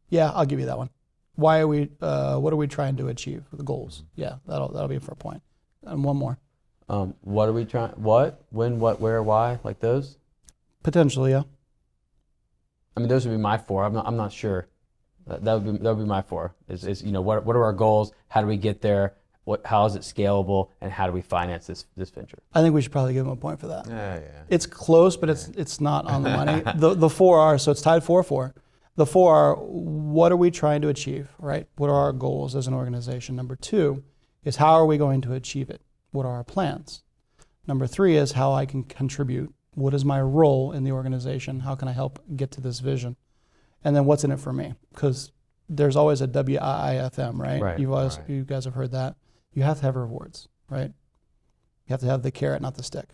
Yeah, I'll give you that one. Why are we? What are we trying to achieve? The goals. Yeah, that'll be a fair point. And one more. What are we trying? What? When? What? Where? Why? Like those? Potentially, yeah. I mean, those would be my 4. I'm not sure. That would be my 4. Is what are our goals? How do we get there? How is it scalable? And how do we finance this venture? I think we should probably give him a point for that. Yeah. It's close, but it's not on the money. The 4 are, so it's tied 4-4. The 4 are, what are we trying to achieve, right? What are our goals as an organization? Number 2 is, how are we going to achieve it? What are our plans? Number 3 is, how I can contribute. What is my role in the organization? How can I help get to this vision? And then what's in it for me? Because there's always a WIIFM, right? Right. You guys have heard that. You have to have rewards, right? You have to have the carrot, not the stick.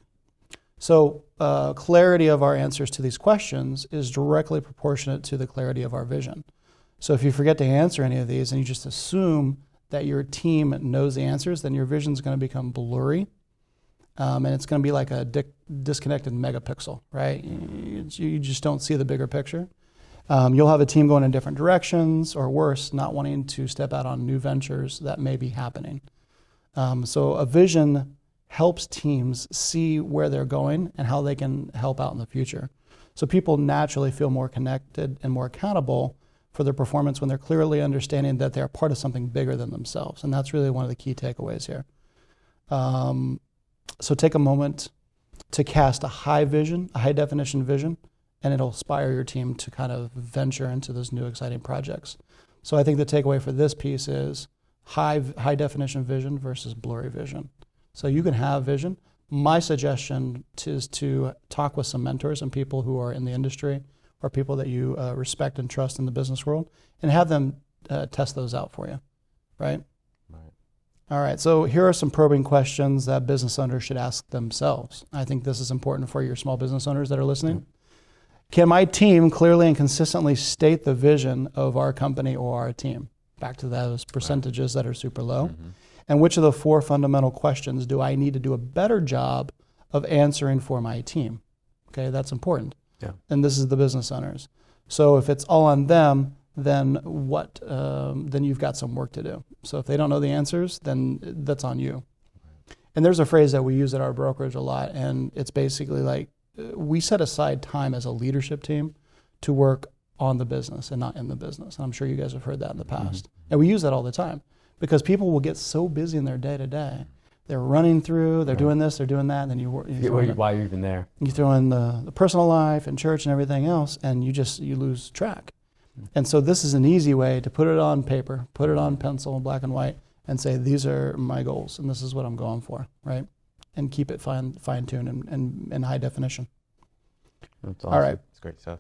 So clarity of our answers to these questions is directly proportionate to the clarity of our vision. So if you forget to answer any of these and you just assume that your team knows the answers, then your vision is going to become blurry. And it's going to be like a disconnected megapixel, right? You just don't see the bigger picture. You'll have a team going in different directions, or worse, not wanting to step out on new ventures that may be happening. So a vision helps teams see where they're going and how they can help out in the future. So people naturally feel more connected and more accountable for their performance when they're clearly understanding that they're part of something bigger than themselves. And that's really one of the key takeaways here. So take a moment to cast a high definition vision, and it'll inspire your team to kind of venture into those new exciting projects. So I think the takeaway for this piece is high definition vision versus blurry vision. So you can have vision. My suggestion is to talk with some mentors and people who are in the industry or people that you respect and trust in the business world, and have them test those out for you, right? All right, so here are some probing questions that business owners should ask themselves. I think this is important for your small business owners that are listening. Can my team clearly and consistently state the vision of our company or our team? Back to those percentages that are super low. And which of the 4 fundamental questions do I need to do a better job of answering for my team? Okay, that's important. Yeah. And this is the business owners. So if it's all on them, then what? Then you've got some work to do. So if they don't know the answers, then that's on you. And there's a phrase that we use at our brokerage a lot, and it's basically like, we set aside time as a leadership team to work on the business and not in the business. And I'm sure you guys have heard that in the past. And we use that all the time because people will get so busy in their day to day. They're running through, they're doing this, they're doing that, and then Why you're even there? You throw in the personal life and church and everything else, and you lose track. And so this is an easy way to put it on paper, put it on pencil, black and white, and say, these are my goals, and this is what I'm going for, right? And keep it fine-tuned and high definition. That's awesome. All right. It's great stuff.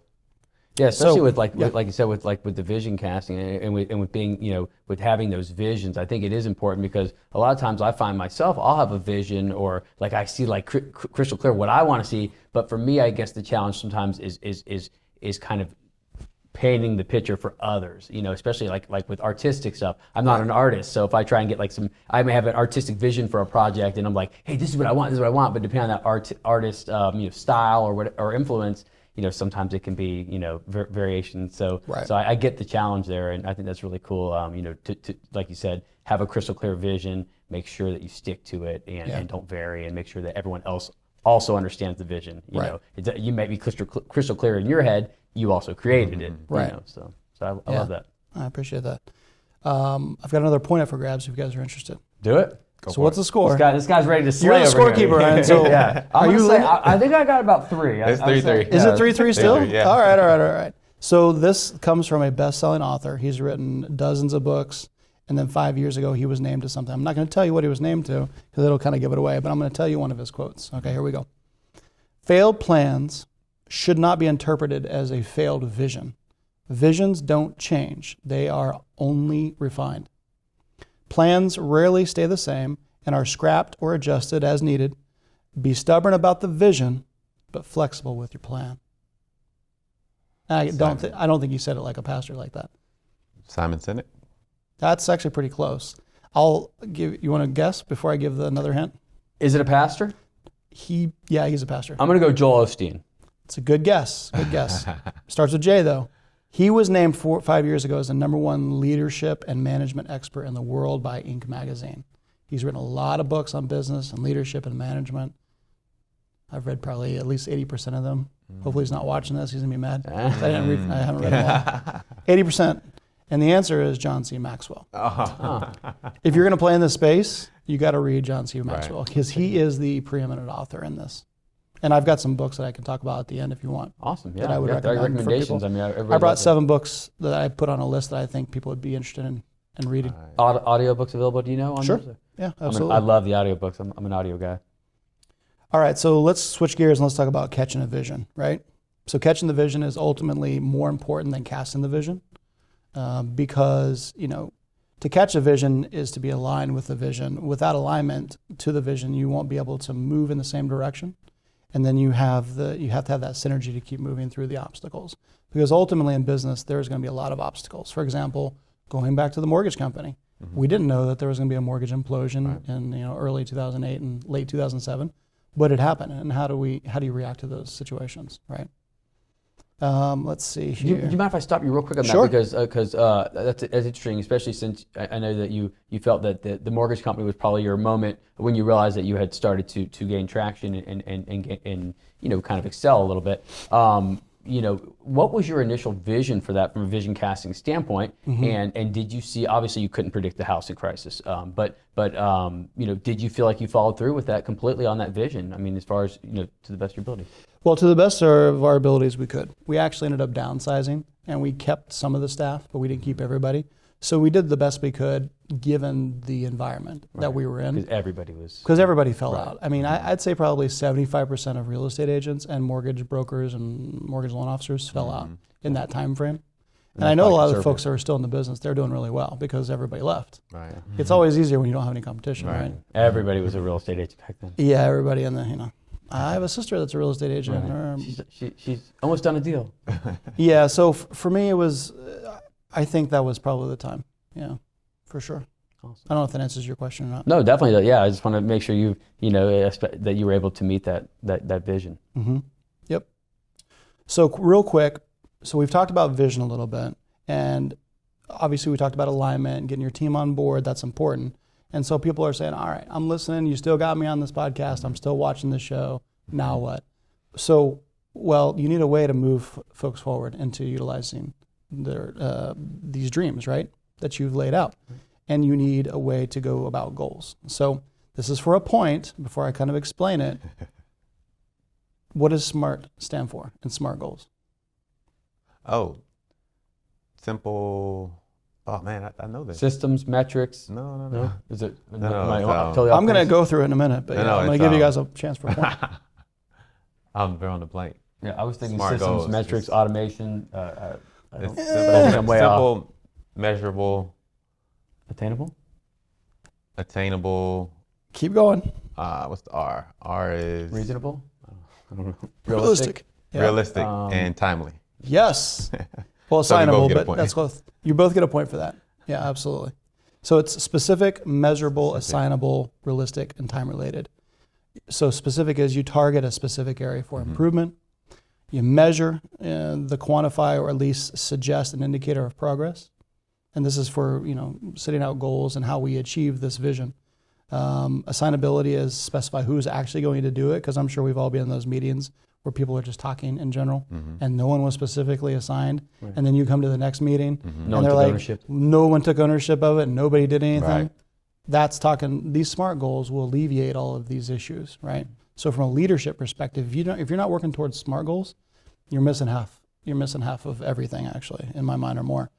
Yeah, especially So, with like you said, with the vision casting and with being, with having those visions, I think it is important because a lot of times I find myself, I'll have a vision or like I see like crystal clear what I want to see, but for me, I guess the challenge sometimes is kind of painting the picture for others, especially like with artistic stuff. I'm not an artist, so if I try and get I may have an artistic vision for a project, and I'm like, hey, this is what I want, but depending on that artist, style or influence, sometimes it can be, variation. So, Right. so I get the challenge there, and I think that's really cool. To like you said, have a crystal clear vision, make sure that you stick to it, and don't vary, and make sure that everyone else also understands the vision. You might be crystal clear in your head. You also created it, Right. So I love that. I appreciate that. I've got another point up for grabs if you guys are interested. Do it. So what's the score? This guy's ready to slay. You're the over here. scorekeeper, Ryan. So yeah. I think I got about 3. It's 3-3. Is it 3-3 still? Yeah. All right. So this comes from a best-selling author. He's written dozens of books, and then 5 years ago he was named to something. I'm not going to tell you what he was named to because it'll kind of give it away, but I'm going to tell you one of his quotes. Okay, here we go. Failed plans should not be interpreted as a failed vision. Visions don't change. They are only refined. Plans rarely stay the same and are scrapped or adjusted as needed. Be stubborn about the vision, but flexible with your plan. I don't think you said it like a pastor like that. Simon Sinek. That's actually pretty close. You want to guess before I give another hint? Is it a pastor? He's a pastor. I'm going to go Joel Osteen. It's a good guess. Starts with J though. He was named 5 years ago as the #1 leadership and management expert in the world by Inc. magazine. He's written a lot of books on business and leadership and management. I've read probably at least 80% of them. Hopefully he's not watching this. He's going to be mad. I haven't read them all. 80%. And the answer is John C. Maxwell. If you're going to play in this space, you got to read John C. Maxwell because he is the preeminent author in this. And I've got some books that I can talk about at the end if you want. Awesome. Yeah. That I would recommend recommendations. for people. I mean, I brought 7 books that I put on a list that I think people would be interested in reading. Audio books available, do you know? Sure. Those? Yeah, absolutely. I love the audiobooks. I'm an audio guy. All right, so let's switch gears and let's talk about catching a vision, right? So catching the vision is ultimately more important than casting the vision because, to catch a vision is to be aligned with the vision. Without alignment to the vision, you won't be able to move in the same direction. And then you have to have that synergy to keep moving through the obstacles. Because ultimately in business, there's going to be a lot of obstacles. For example, going back to the mortgage company, we didn't know that there was going to be a mortgage implosion in early 2008 and late 2007, but it happened. And how do you react to those situations, right? Let's see here. Do you mind if I stop you real quick on Sure. that? Because that's interesting, especially since I know that you felt that the mortgage company was probably your moment when you realized that you had started to gain traction and kind of excel a little bit. What was your initial vision for that from a vision casting standpoint? And did you see, obviously you couldn't predict the housing crisis, but did you feel like you followed through with that completely on that vision? I mean, as far as, to the best of your ability. Well, to the best of our abilities, we could. We actually ended up downsizing, and we kept some of the staff, but we didn't keep everybody. So we did the best we could, given the environment that we were in. Because everybody fell out. I mean, I'd say probably 75% of real estate agents and mortgage brokers and mortgage loan officers fell out in that time frame. And I know a lot of the folks that are still in the business, they're doing really well because everybody left. Right. It's always easier when you don't have any competition, right? Everybody was a real estate agent back then. Yeah, everybody in the, I have a sister that's a real estate agent. Right. She's almost done a deal. Yeah, so for me, it was, I think that was probably the time. Yeah, for sure. Awesome. I don't know if that answers your question or not. No, definitely. Yeah, I just want to make sure that you were able to meet that vision. Yep. So real quick, we've talked about vision a little bit, and obviously we talked about alignment, getting your team on board. That's important. And so people are saying, all right, I'm listening. You still got me on this podcast. I'm still watching the show. Now what? So, you need a way to move folks forward into utilizing these dreams, right, that you've laid out. And you need a way to go about goals. So this is for a point, before I kind of explain it. What does SMART stand for in SMART goals? Oh, simple. Oh man, I know this. Systems, metrics. No. Is it? No, I'm going to go through it in a minute, but I'm going to give you guys a chance for a point. I'm drawing the blank. Yeah, I was thinking SMART systems, goals, metrics, automation. I'm way simple, off. Measurable, attainable. Keep going. What's the R? R is reasonable. I don't know. Realistic. Realistic and timely. Yes. Well, assignable, but that's close. You both get a point for that. Yeah, absolutely. So it's specific, measurable, assignable, realistic, and time related. So specific is you target a specific area for improvement. You measure the quantify or at least suggest an indicator of progress. And this is for, setting out goals and how we achieve this vision. Assignability is specify who's actually going to do it, because I'm sure we've all been in those meetings where people are just talking in general and no one was specifically assigned. Right. And then you come to the next meeting and they're like, no one took ownership of it and nobody did anything. Right. That's talking, these SMART goals will alleviate all of these issues, right? So from a leadership perspective, if you're not working towards SMART goals, you're missing half you're missing half of everything, actually, in my mind, or more.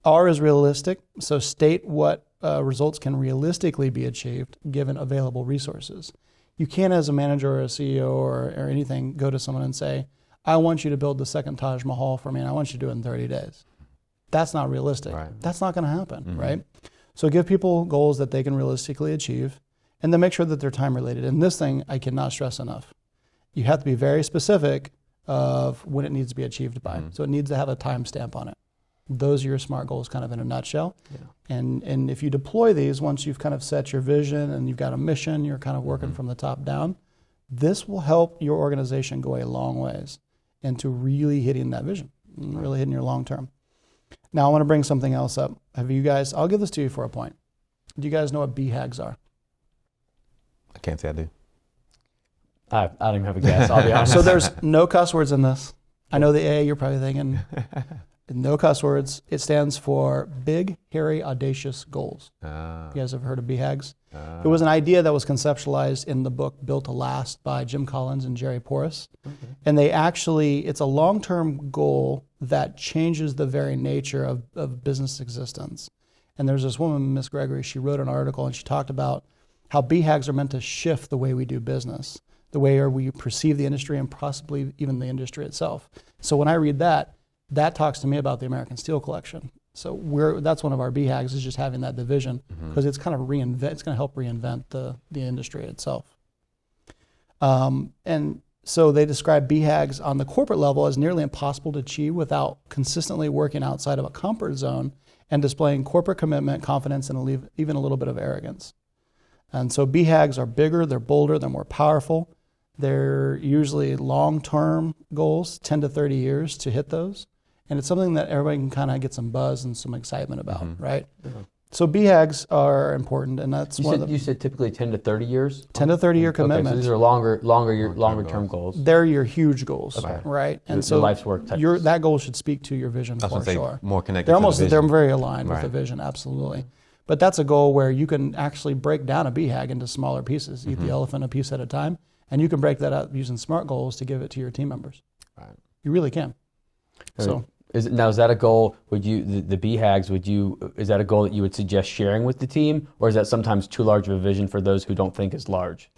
R is realistic, so state what results can realistically be achieved given available resources. You can't, as a manager or a CEO or anything, go to someone and say, I want you to build the second Taj Mahal for me, and I want you to do it in 30 days. That's not realistic. Right. That's not going to happen, right? So give people goals that they can realistically achieve, and then make sure that they're time related. And this thing I cannot stress enough. You have to be very specific of when it needs to be achieved by. So it needs to have a time stamp on it. Those are your SMART goals kind of in a nutshell. Yeah. And if you deploy these, once you've kind of set your vision and you've got a mission, you're kind of working from the top down, this will help your organization go a long ways into really hitting that vision, really hitting your long term. Now I want to bring something else up. Have you guys, I'll give this to you for a point. Do you guys know what BHAGs are? I can't say I do. I don't even have a guess, I'll be honest. So there's no cuss words in this. I know the A, you're probably thinking, no cuss words. It stands for Big, Hairy, Audacious Goals. You guys have heard of BHAGs? It was an idea that was conceptualized in the book Built to Last by Jim Collins and Jerry Porras. And they actually, it's a long-term goal that changes the very nature of business existence. And there's this woman, Miss Gregory, she wrote an article and she talked about how BHAGs are meant to shift the way we do business, the way we perceive the industry and possibly even the industry itself. So when I read that, that talks to me about the American Steel Collection. So that's one of our BHAGs, is just having that division, because it's kind of it's going to help reinvent the industry itself. And so they describe BHAGs on the corporate level as nearly impossible to achieve without consistently working outside of a comfort zone and displaying corporate commitment, confidence, and even a little bit of arrogance. And so BHAGs are bigger, they're bolder, they're more powerful. They're usually long-term goals, 10 to 30 years to hit those. And it's something that everybody can kind of get some buzz and some excitement about, right? So BHAGs are important, and that's you said typically 10 to 30 years? 10 to 30 year commitment. Okay, so these are longer term goals. They're your huge goals, right? And so life's work type. That goal should speak to your vision for sure. More connected. They're very aligned with the vision, absolutely. But that's a goal where you can actually break down a BHAG into smaller pieces. Eat the elephant a piece at a time, and you can break that up using SMART goals to give it to your team members. Right. You really can. So. Is that a goal? Would you the BHAGs? Is that a goal that you would suggest sharing with the team, or is that sometimes too large of a vision for those who don't think is large?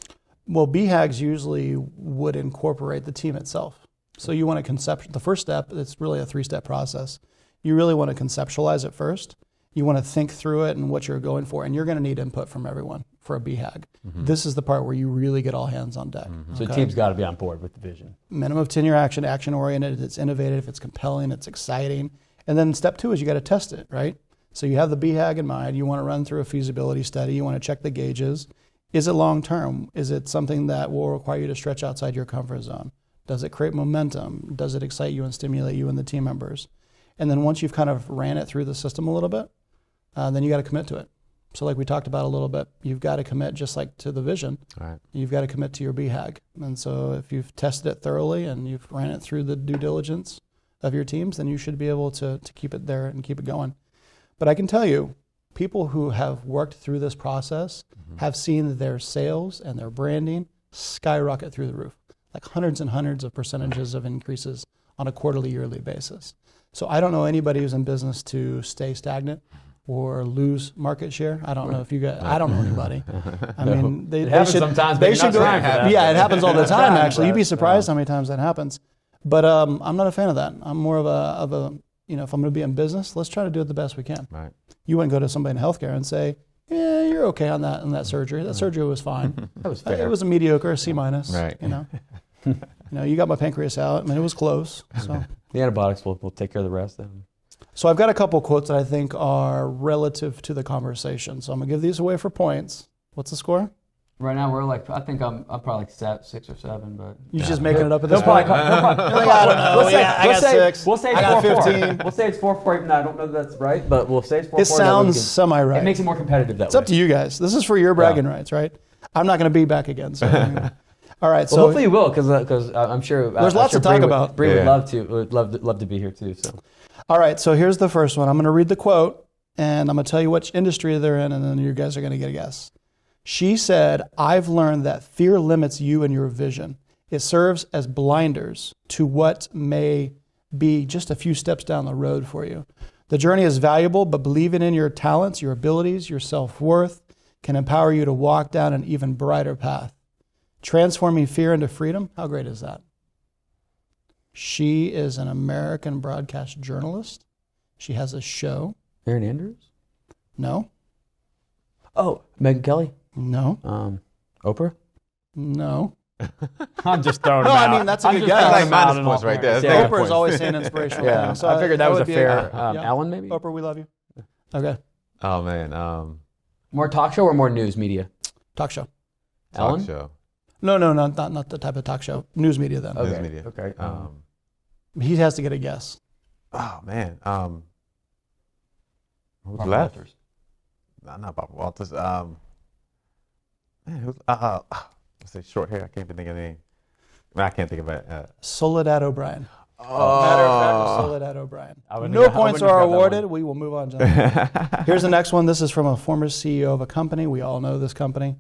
Well, BHAGs usually would incorporate the team itself. So you want to the first step. It's really a 3-step process. You really want to conceptualize it first. You want to think through it and what you're going for, and you're going to need input from everyone for a BHAG. This is the part where you really get all hands on deck. So the team's got to be on board with the vision. Minimum of 10-year action-oriented, it's innovative, it's compelling, it's exciting. And then step 2 is you got to test it, right? So you have the BHAG in mind, you want to run through a feasibility study, you want to check the gauges. Is it long-term? Is it something that will require you to stretch outside your comfort zone? Does it create momentum? Does it excite you and stimulate you and the team members? And then once you've kind of ran it through the system a little bit, then you got to commit to it. So like we talked about a little bit, you've got to commit just like to the vision. Right. You've got to commit to your BHAG. And so if you've tested it thoroughly and you've ran it through the due diligence of your teams, then you should be able to keep it there and keep it going. But I can tell you, people who have worked through this process have seen their sales and their branding skyrocket through the roof, like hundreds and hundreds of percentages of increases on a quarterly, yearly basis. So I don't know anybody who's in business to stay stagnant or lose market share. I don't know if you guys, I don't know anybody. I mean, they should sometimes. They should go. Yeah, it happens all the time. Actually, you'd be surprised how many times that happens. But I'm not a fan of that. I'm more of a if I'm going to be in business, let's try to do it the best we can. Right. You wouldn't go to somebody in healthcare and say, yeah, you're okay on that surgery. That surgery was fine. That was fair. It was a mediocre, a C-. Right. You got my pancreas out. I mean, it was close. So the antibiotics will take care of the rest then. So I've got a couple quotes that I think are relative to the conversation. So I'm going to give these away for points. What's the score? Right now we're like, I think I'm probably like 6 or 7, but you're just making it up at this point. I got 6. We'll say it's 4-4. We'll say it's 4-4. No, I don't know if that's right, but we'll say it's 4-4. It sounds semi-right. It makes it more competitive that way. It's up to you guys. This is for your bragging rights, right? I'm not going to be back again. So all right. So hopefully you will, because I'm sure there's lots to talk about. Bree would love to be here too. So. All right. So here's the first one. I'm going to read the quote, and I'm going to tell you which industry they're in, and then you guys are going to get a guess. She said, "I've learned that fear limits you and your vision. It serves as blinders to what may be just a few steps down the road for you. The journey is valuable, but believing in your talents, your abilities, your self-worth can empower you to walk down an even brighter path. Transforming fear into freedom, how great is that? She is an American broadcast journalist. She has a show. Erin Andrews? No. Oh, Megyn Kelly? No. Oprah? No. I'm just throwing No, them I out. mean, that's a I'm good just guess. throwing That's like them out minus in points all right there. fairness. That's Yeah. negative Oprah is points. always saying inspirational Yeah, things. So I figured that was a would be fair. yeah. Ellen, maybe? Oprah, we love you. Okay. Oh man, More talk show or more news media? Talk show. talk Ellen? show, No, not the type of talk show. News media then. Okay. news media. Okay. He has to get a guess. Oh man, who's Barbara left? Walters. No, not Barbara Walters. Man, who's let's say short hair. I can't even think of the name. I can't think of it. Soledad O'Brien. Oh. Matter of fact, Soledad O'Brien. No points are awarded. We will move on, gentlemen. Here's the next one. This is from a former CEO of a company. We all know this company.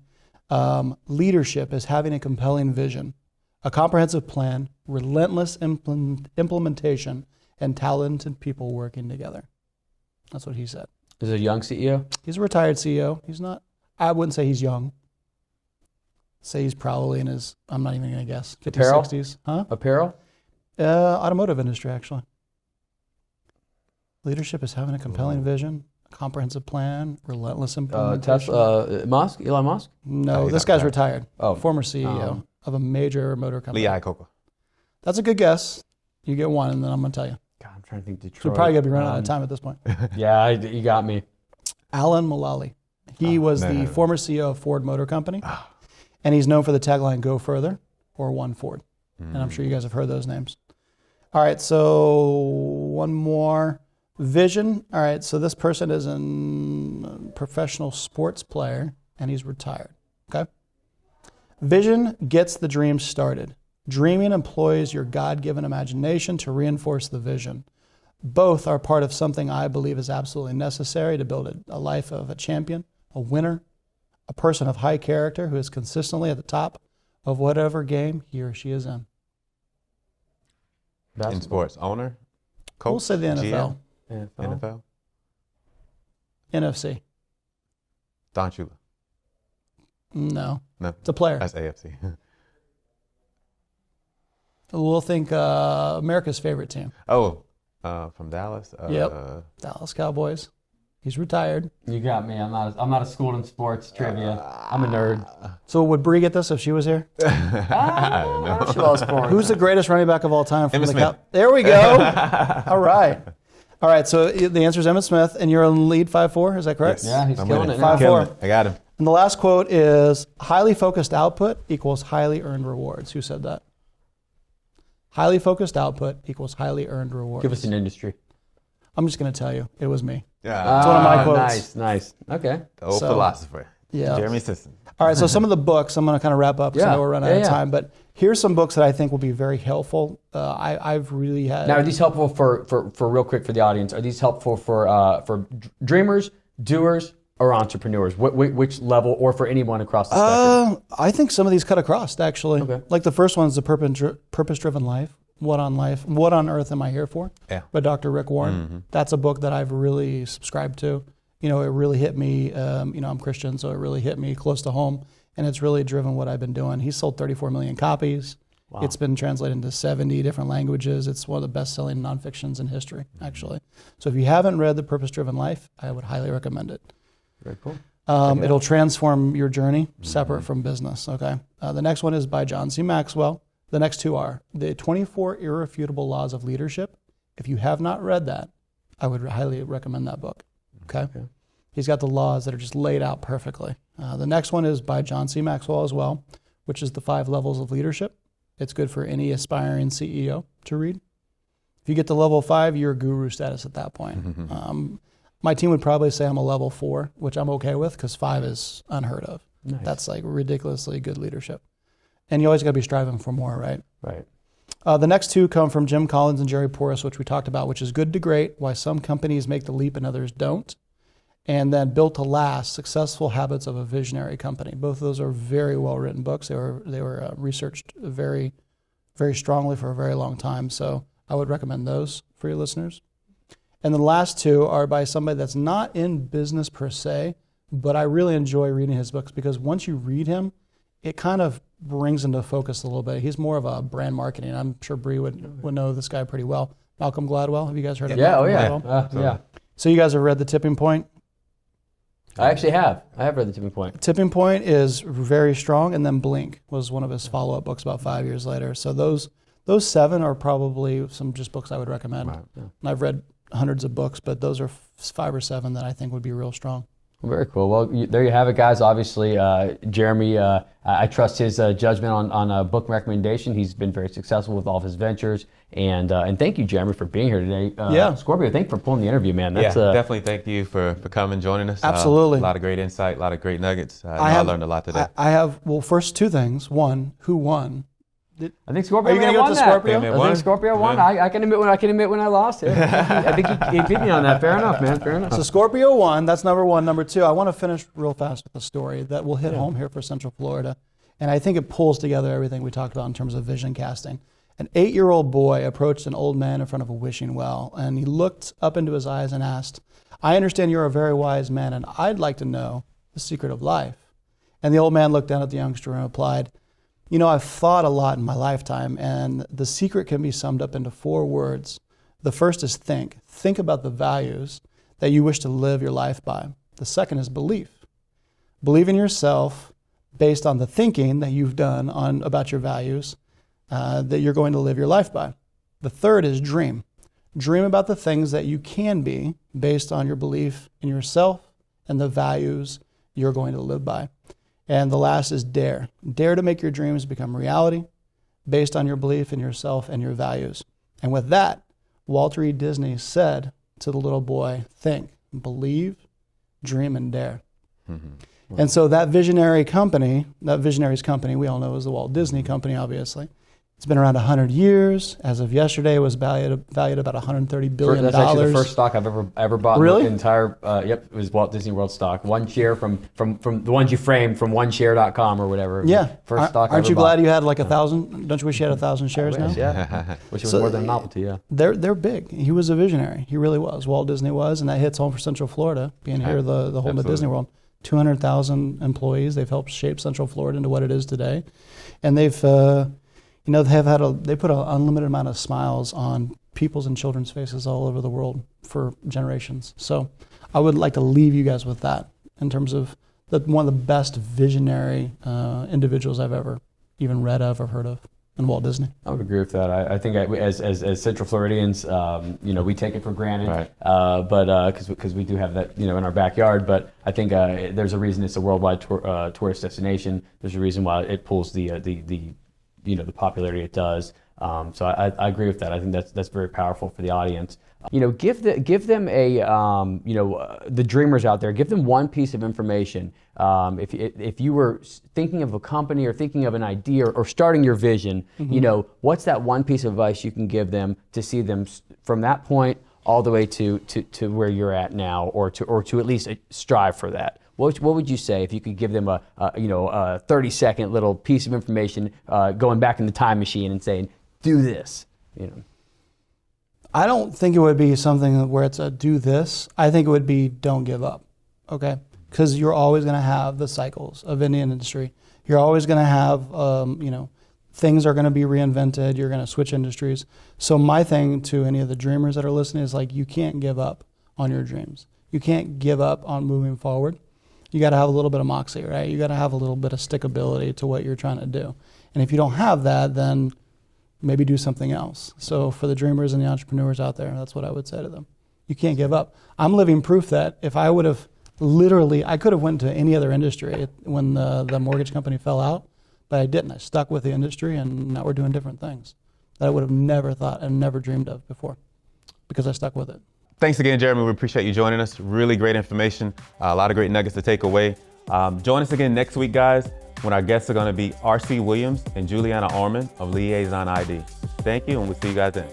Leadership is having a compelling vision, a comprehensive plan, relentless implementation, and talented people working together. That's what he said. Is it a young CEO? He's a retired CEO. He's not, I wouldn't say he's young. Say he's probably in his, I'm not even going to guess, 50s, Apparel? 60s. Huh? Apparel? Automotive industry, actually. Leadership is having a compelling vision, a comprehensive plan, relentless implementation. Tesla? Musk? Elon Musk? No, he's this not guy's retired. Oh. Former CEO of a major motor company. Lee Iacocca. That's a good guess. You get one, and then I'm going to tell you. God, I'm trying to think Detroit. So we're probably going to be running out of time at this point. Yeah, you got me. Alan Mulally. He was the former CEO of Ford Motor Company, and he's known for the tagline, "Go Further" or "One Ford." And I'm sure you guys have heard those names. All right, so one more. Vision. All right, so this person is a professional sports player, and he's retired. Okay? Vision gets the dream started. Dreaming employs your God-given imagination to reinforce the vision. Both are part of something I believe is absolutely necessary to build a life of a champion, a winner, a person of high character who is consistently at the top of whatever game he or she is in. In sports, owner, coach, We'll say the NFL. GM, NFL. NFC. Don Shula. No. No, It's a player. that's AFC. We'll think America's favorite team. Oh, from Dallas. Yep. Dallas Cowboys. He's retired. You got me. I'm not a schooled in sports trivia. I'm a nerd. So would Bree get this if she was here? I don't know. She loves sports. Who's the greatest running back of all time? From Emmitt the Smith. There we go. All right. All right, so the answer is Emmitt Smith, and you're in lead 5-4, is that correct? Yes. Yeah, he's I'm killing winning. it now. 5-4. Killing it. I got him. And the last quote is, highly focused output equals highly earned rewards. Who said that? Highly focused output equals highly earned rewards. Give us an industry. I'm just going to tell you, it was me. Yeah. It's one of my quotes. Nice. Okay. The old So- philosopher. Yeah. Jeremy Sisson. All right, so some of the books, I'm going to kind of wrap up because I Yeah. know we're running out of Yeah. time, but here's some books that I think will be very helpful. I've really had... Now, are these helpful for real quick for the audience? Are these helpful for dreamers, doers, or entrepreneurs? Which level, or for anyone across the spectrum? I think some of these cut across, actually. Okay. Like the first one is The Purpose-Driven Life. What on earth am I here for? Yeah. By Dr. Rick Warren. That's a book that I've really subscribed to. You know, it really hit me. I'm Christian, so it really hit me close to home, and it's really driven what I've been doing. He's sold 34 million copies. Wow. It's been translated into 70 different languages. It's one of the best-selling nonfictions in history, actually. So if you haven't read The Purpose-Driven Life, I would highly recommend it. Very cool. It'll transform your journey separate from business, okay? The next one is by John C. Maxwell. The next two are The 24 Irrefutable Laws of Leadership. If you have not read that, I would highly recommend that book, okay? He's got the laws that are just laid out perfectly. The next one is by John C. Maxwell as well, which is The 5 Levels of Leadership. It's good for any aspiring CEO to read. If you get to level 5, you're guru status at that point. My team would probably say I'm a level 4, which I'm okay with because 5 is unheard of. Nice. That's like ridiculously good leadership. And you always got to be striving for more, right? Right. The next two come from Jim Collins and Jerry Porras, which we talked about, which is Good to Great, Why Some Companies Make the Leap and Others Don't. And then Built to Last, Successful Habits of a Visionary Company. Both of those are very well-written books. They were researched very, very strongly for a very long time. So I would recommend those for your listeners. And the last two are by somebody that's not in business per se, but I really enjoy reading his books because once you read him, it kind of brings into focus a little bit. He's more of a brand marketing. I'm sure Bree would know this guy pretty well. Malcolm Gladwell. Have you guys heard of Malcolm Gladwell? Yeah. So you guys have read The Tipping Point? I actually have. I have read The Tipping Point. Tipping Point is very strong, and then Blink was one of his follow-up books about 5 years later. So those 7 are probably some just books I would recommend. Right. And I've read hundreds of books, but those are 5 or 7 that I think would be real strong. Very cool. Well, there you have it, guys. Obviously, Jeremy, I trust his judgment on a book recommendation. He's been very successful with all of his ventures. And thank you, Jeremy, for being here today. Scorpio, thank you for pulling the interview, man. That's, definitely thank you for coming, joining us. Absolutely. A lot of great insight, a lot of great nuggets. I learned a lot today. I have, first 2 things. One, who won? I think Scorpio Are you going to go to Scorpio? I think Scorpio won. I can admit when I lost it. I think he beat me on that. Fair enough, man. Fair enough. So Scorpio won. That's number 1. Number 2, I want to finish real fast with a story that will hit home here for Central Florida. And I think it pulls together everything we talked about in terms of vision casting. An 8-year-old boy approached an old man in front of a wishing well, and he looked up into his eyes and asked, "I understand you're a very wise man, and I'd like to know the secret of life." And the old man looked down at the youngster and replied, "You know, I've thought a lot in my lifetime, and the secret can be summed up into 4 words. The first is think. Think about the values that you wish to live your life by. The second is belief. Believe in yourself based on the thinking that you've done about your values that you're going to live your life by. The third is dream. Dream about the things that you can be based on your belief in yourself and the values you're going to live by. And the last is dare. Dare to make your dreams become reality based on your belief in yourself and your values." And with that, Walter E. Disney said to the little boy, think, believe, dream, and dare. Mm-hmm. And so that visionary's company, we all know is the Walt Disney Company, obviously. It's been around 100 years. As of yesterday, it was valued about $130 billion. That's actually the first stock I've ever bought. Really? In the entire, it was Walt Disney World stock. 1 share from the ones you framed from oneshare.com or whatever. Yeah. First stock Aren't I ever you glad bought. you had like 1,000? Don't you wish you had 1,000 shares now? Yeah. Which was more than a novelty, yeah. They're big. He was a visionary. He really was. Walt Disney was, and that hits home for Central Florida, being here the home of Disney World. 200,000 employees. They've helped shape Central Florida into what it is today. And they've they put an unlimited amount of smiles on people's and children's faces all over the world for generations. So I would like to leave you guys with that in terms of one of the best visionary individuals I've ever even read of or heard of in Walt Disney. I would agree with that. I think as Central Floridians, we take it for granted, right. But because we do have that, in our backyard. But I think there's a reason it's a worldwide tourist destination. There's a reason why it pulls the popularity it does. So I agree with that. I think that's very powerful for the audience. Give them the dreamers out there, give them one piece of information. If you were thinking of a company or thinking of an idea or starting your vision, mm-hmm. What's that one piece of advice you can give them to see them from that point all the way to where you're at now, or to at least strive for that? What would you say if you could give them a 30-second little piece of information going back in the time machine and saying, do this? I don't think it would be something where it's a do this. I think it would be don't give up, okay? Because you're always going to have the cycles of any industry. You're always going to have, things are going to be reinvented. You're going to switch industries. So my thing to any of the dreamers that are listening is you can't give up on your dreams. You can't give up on moving forward. You got to have a little bit of moxie, right? You got to have a little bit of stickability to what you're trying to do. And if you don't have that, then maybe do something else. So for the dreamers and the entrepreneurs out there, that's what I would say to them. You can't give up. I'm living proof that if I would have I could have went to any other industry when the mortgage company fell out, but I didn't. I stuck with the industry, and now we're doing different things that I would have never thought and never dreamed of before because I stuck with it. Thanks again, Jeremy. We appreciate you joining us. Really great information. A lot of great nuggets to take away. Join us again next week, guys, when our guests are going to be R.C. Williams and Juliana Orman of Liaison ID. Thank you, and we'll see you guys then.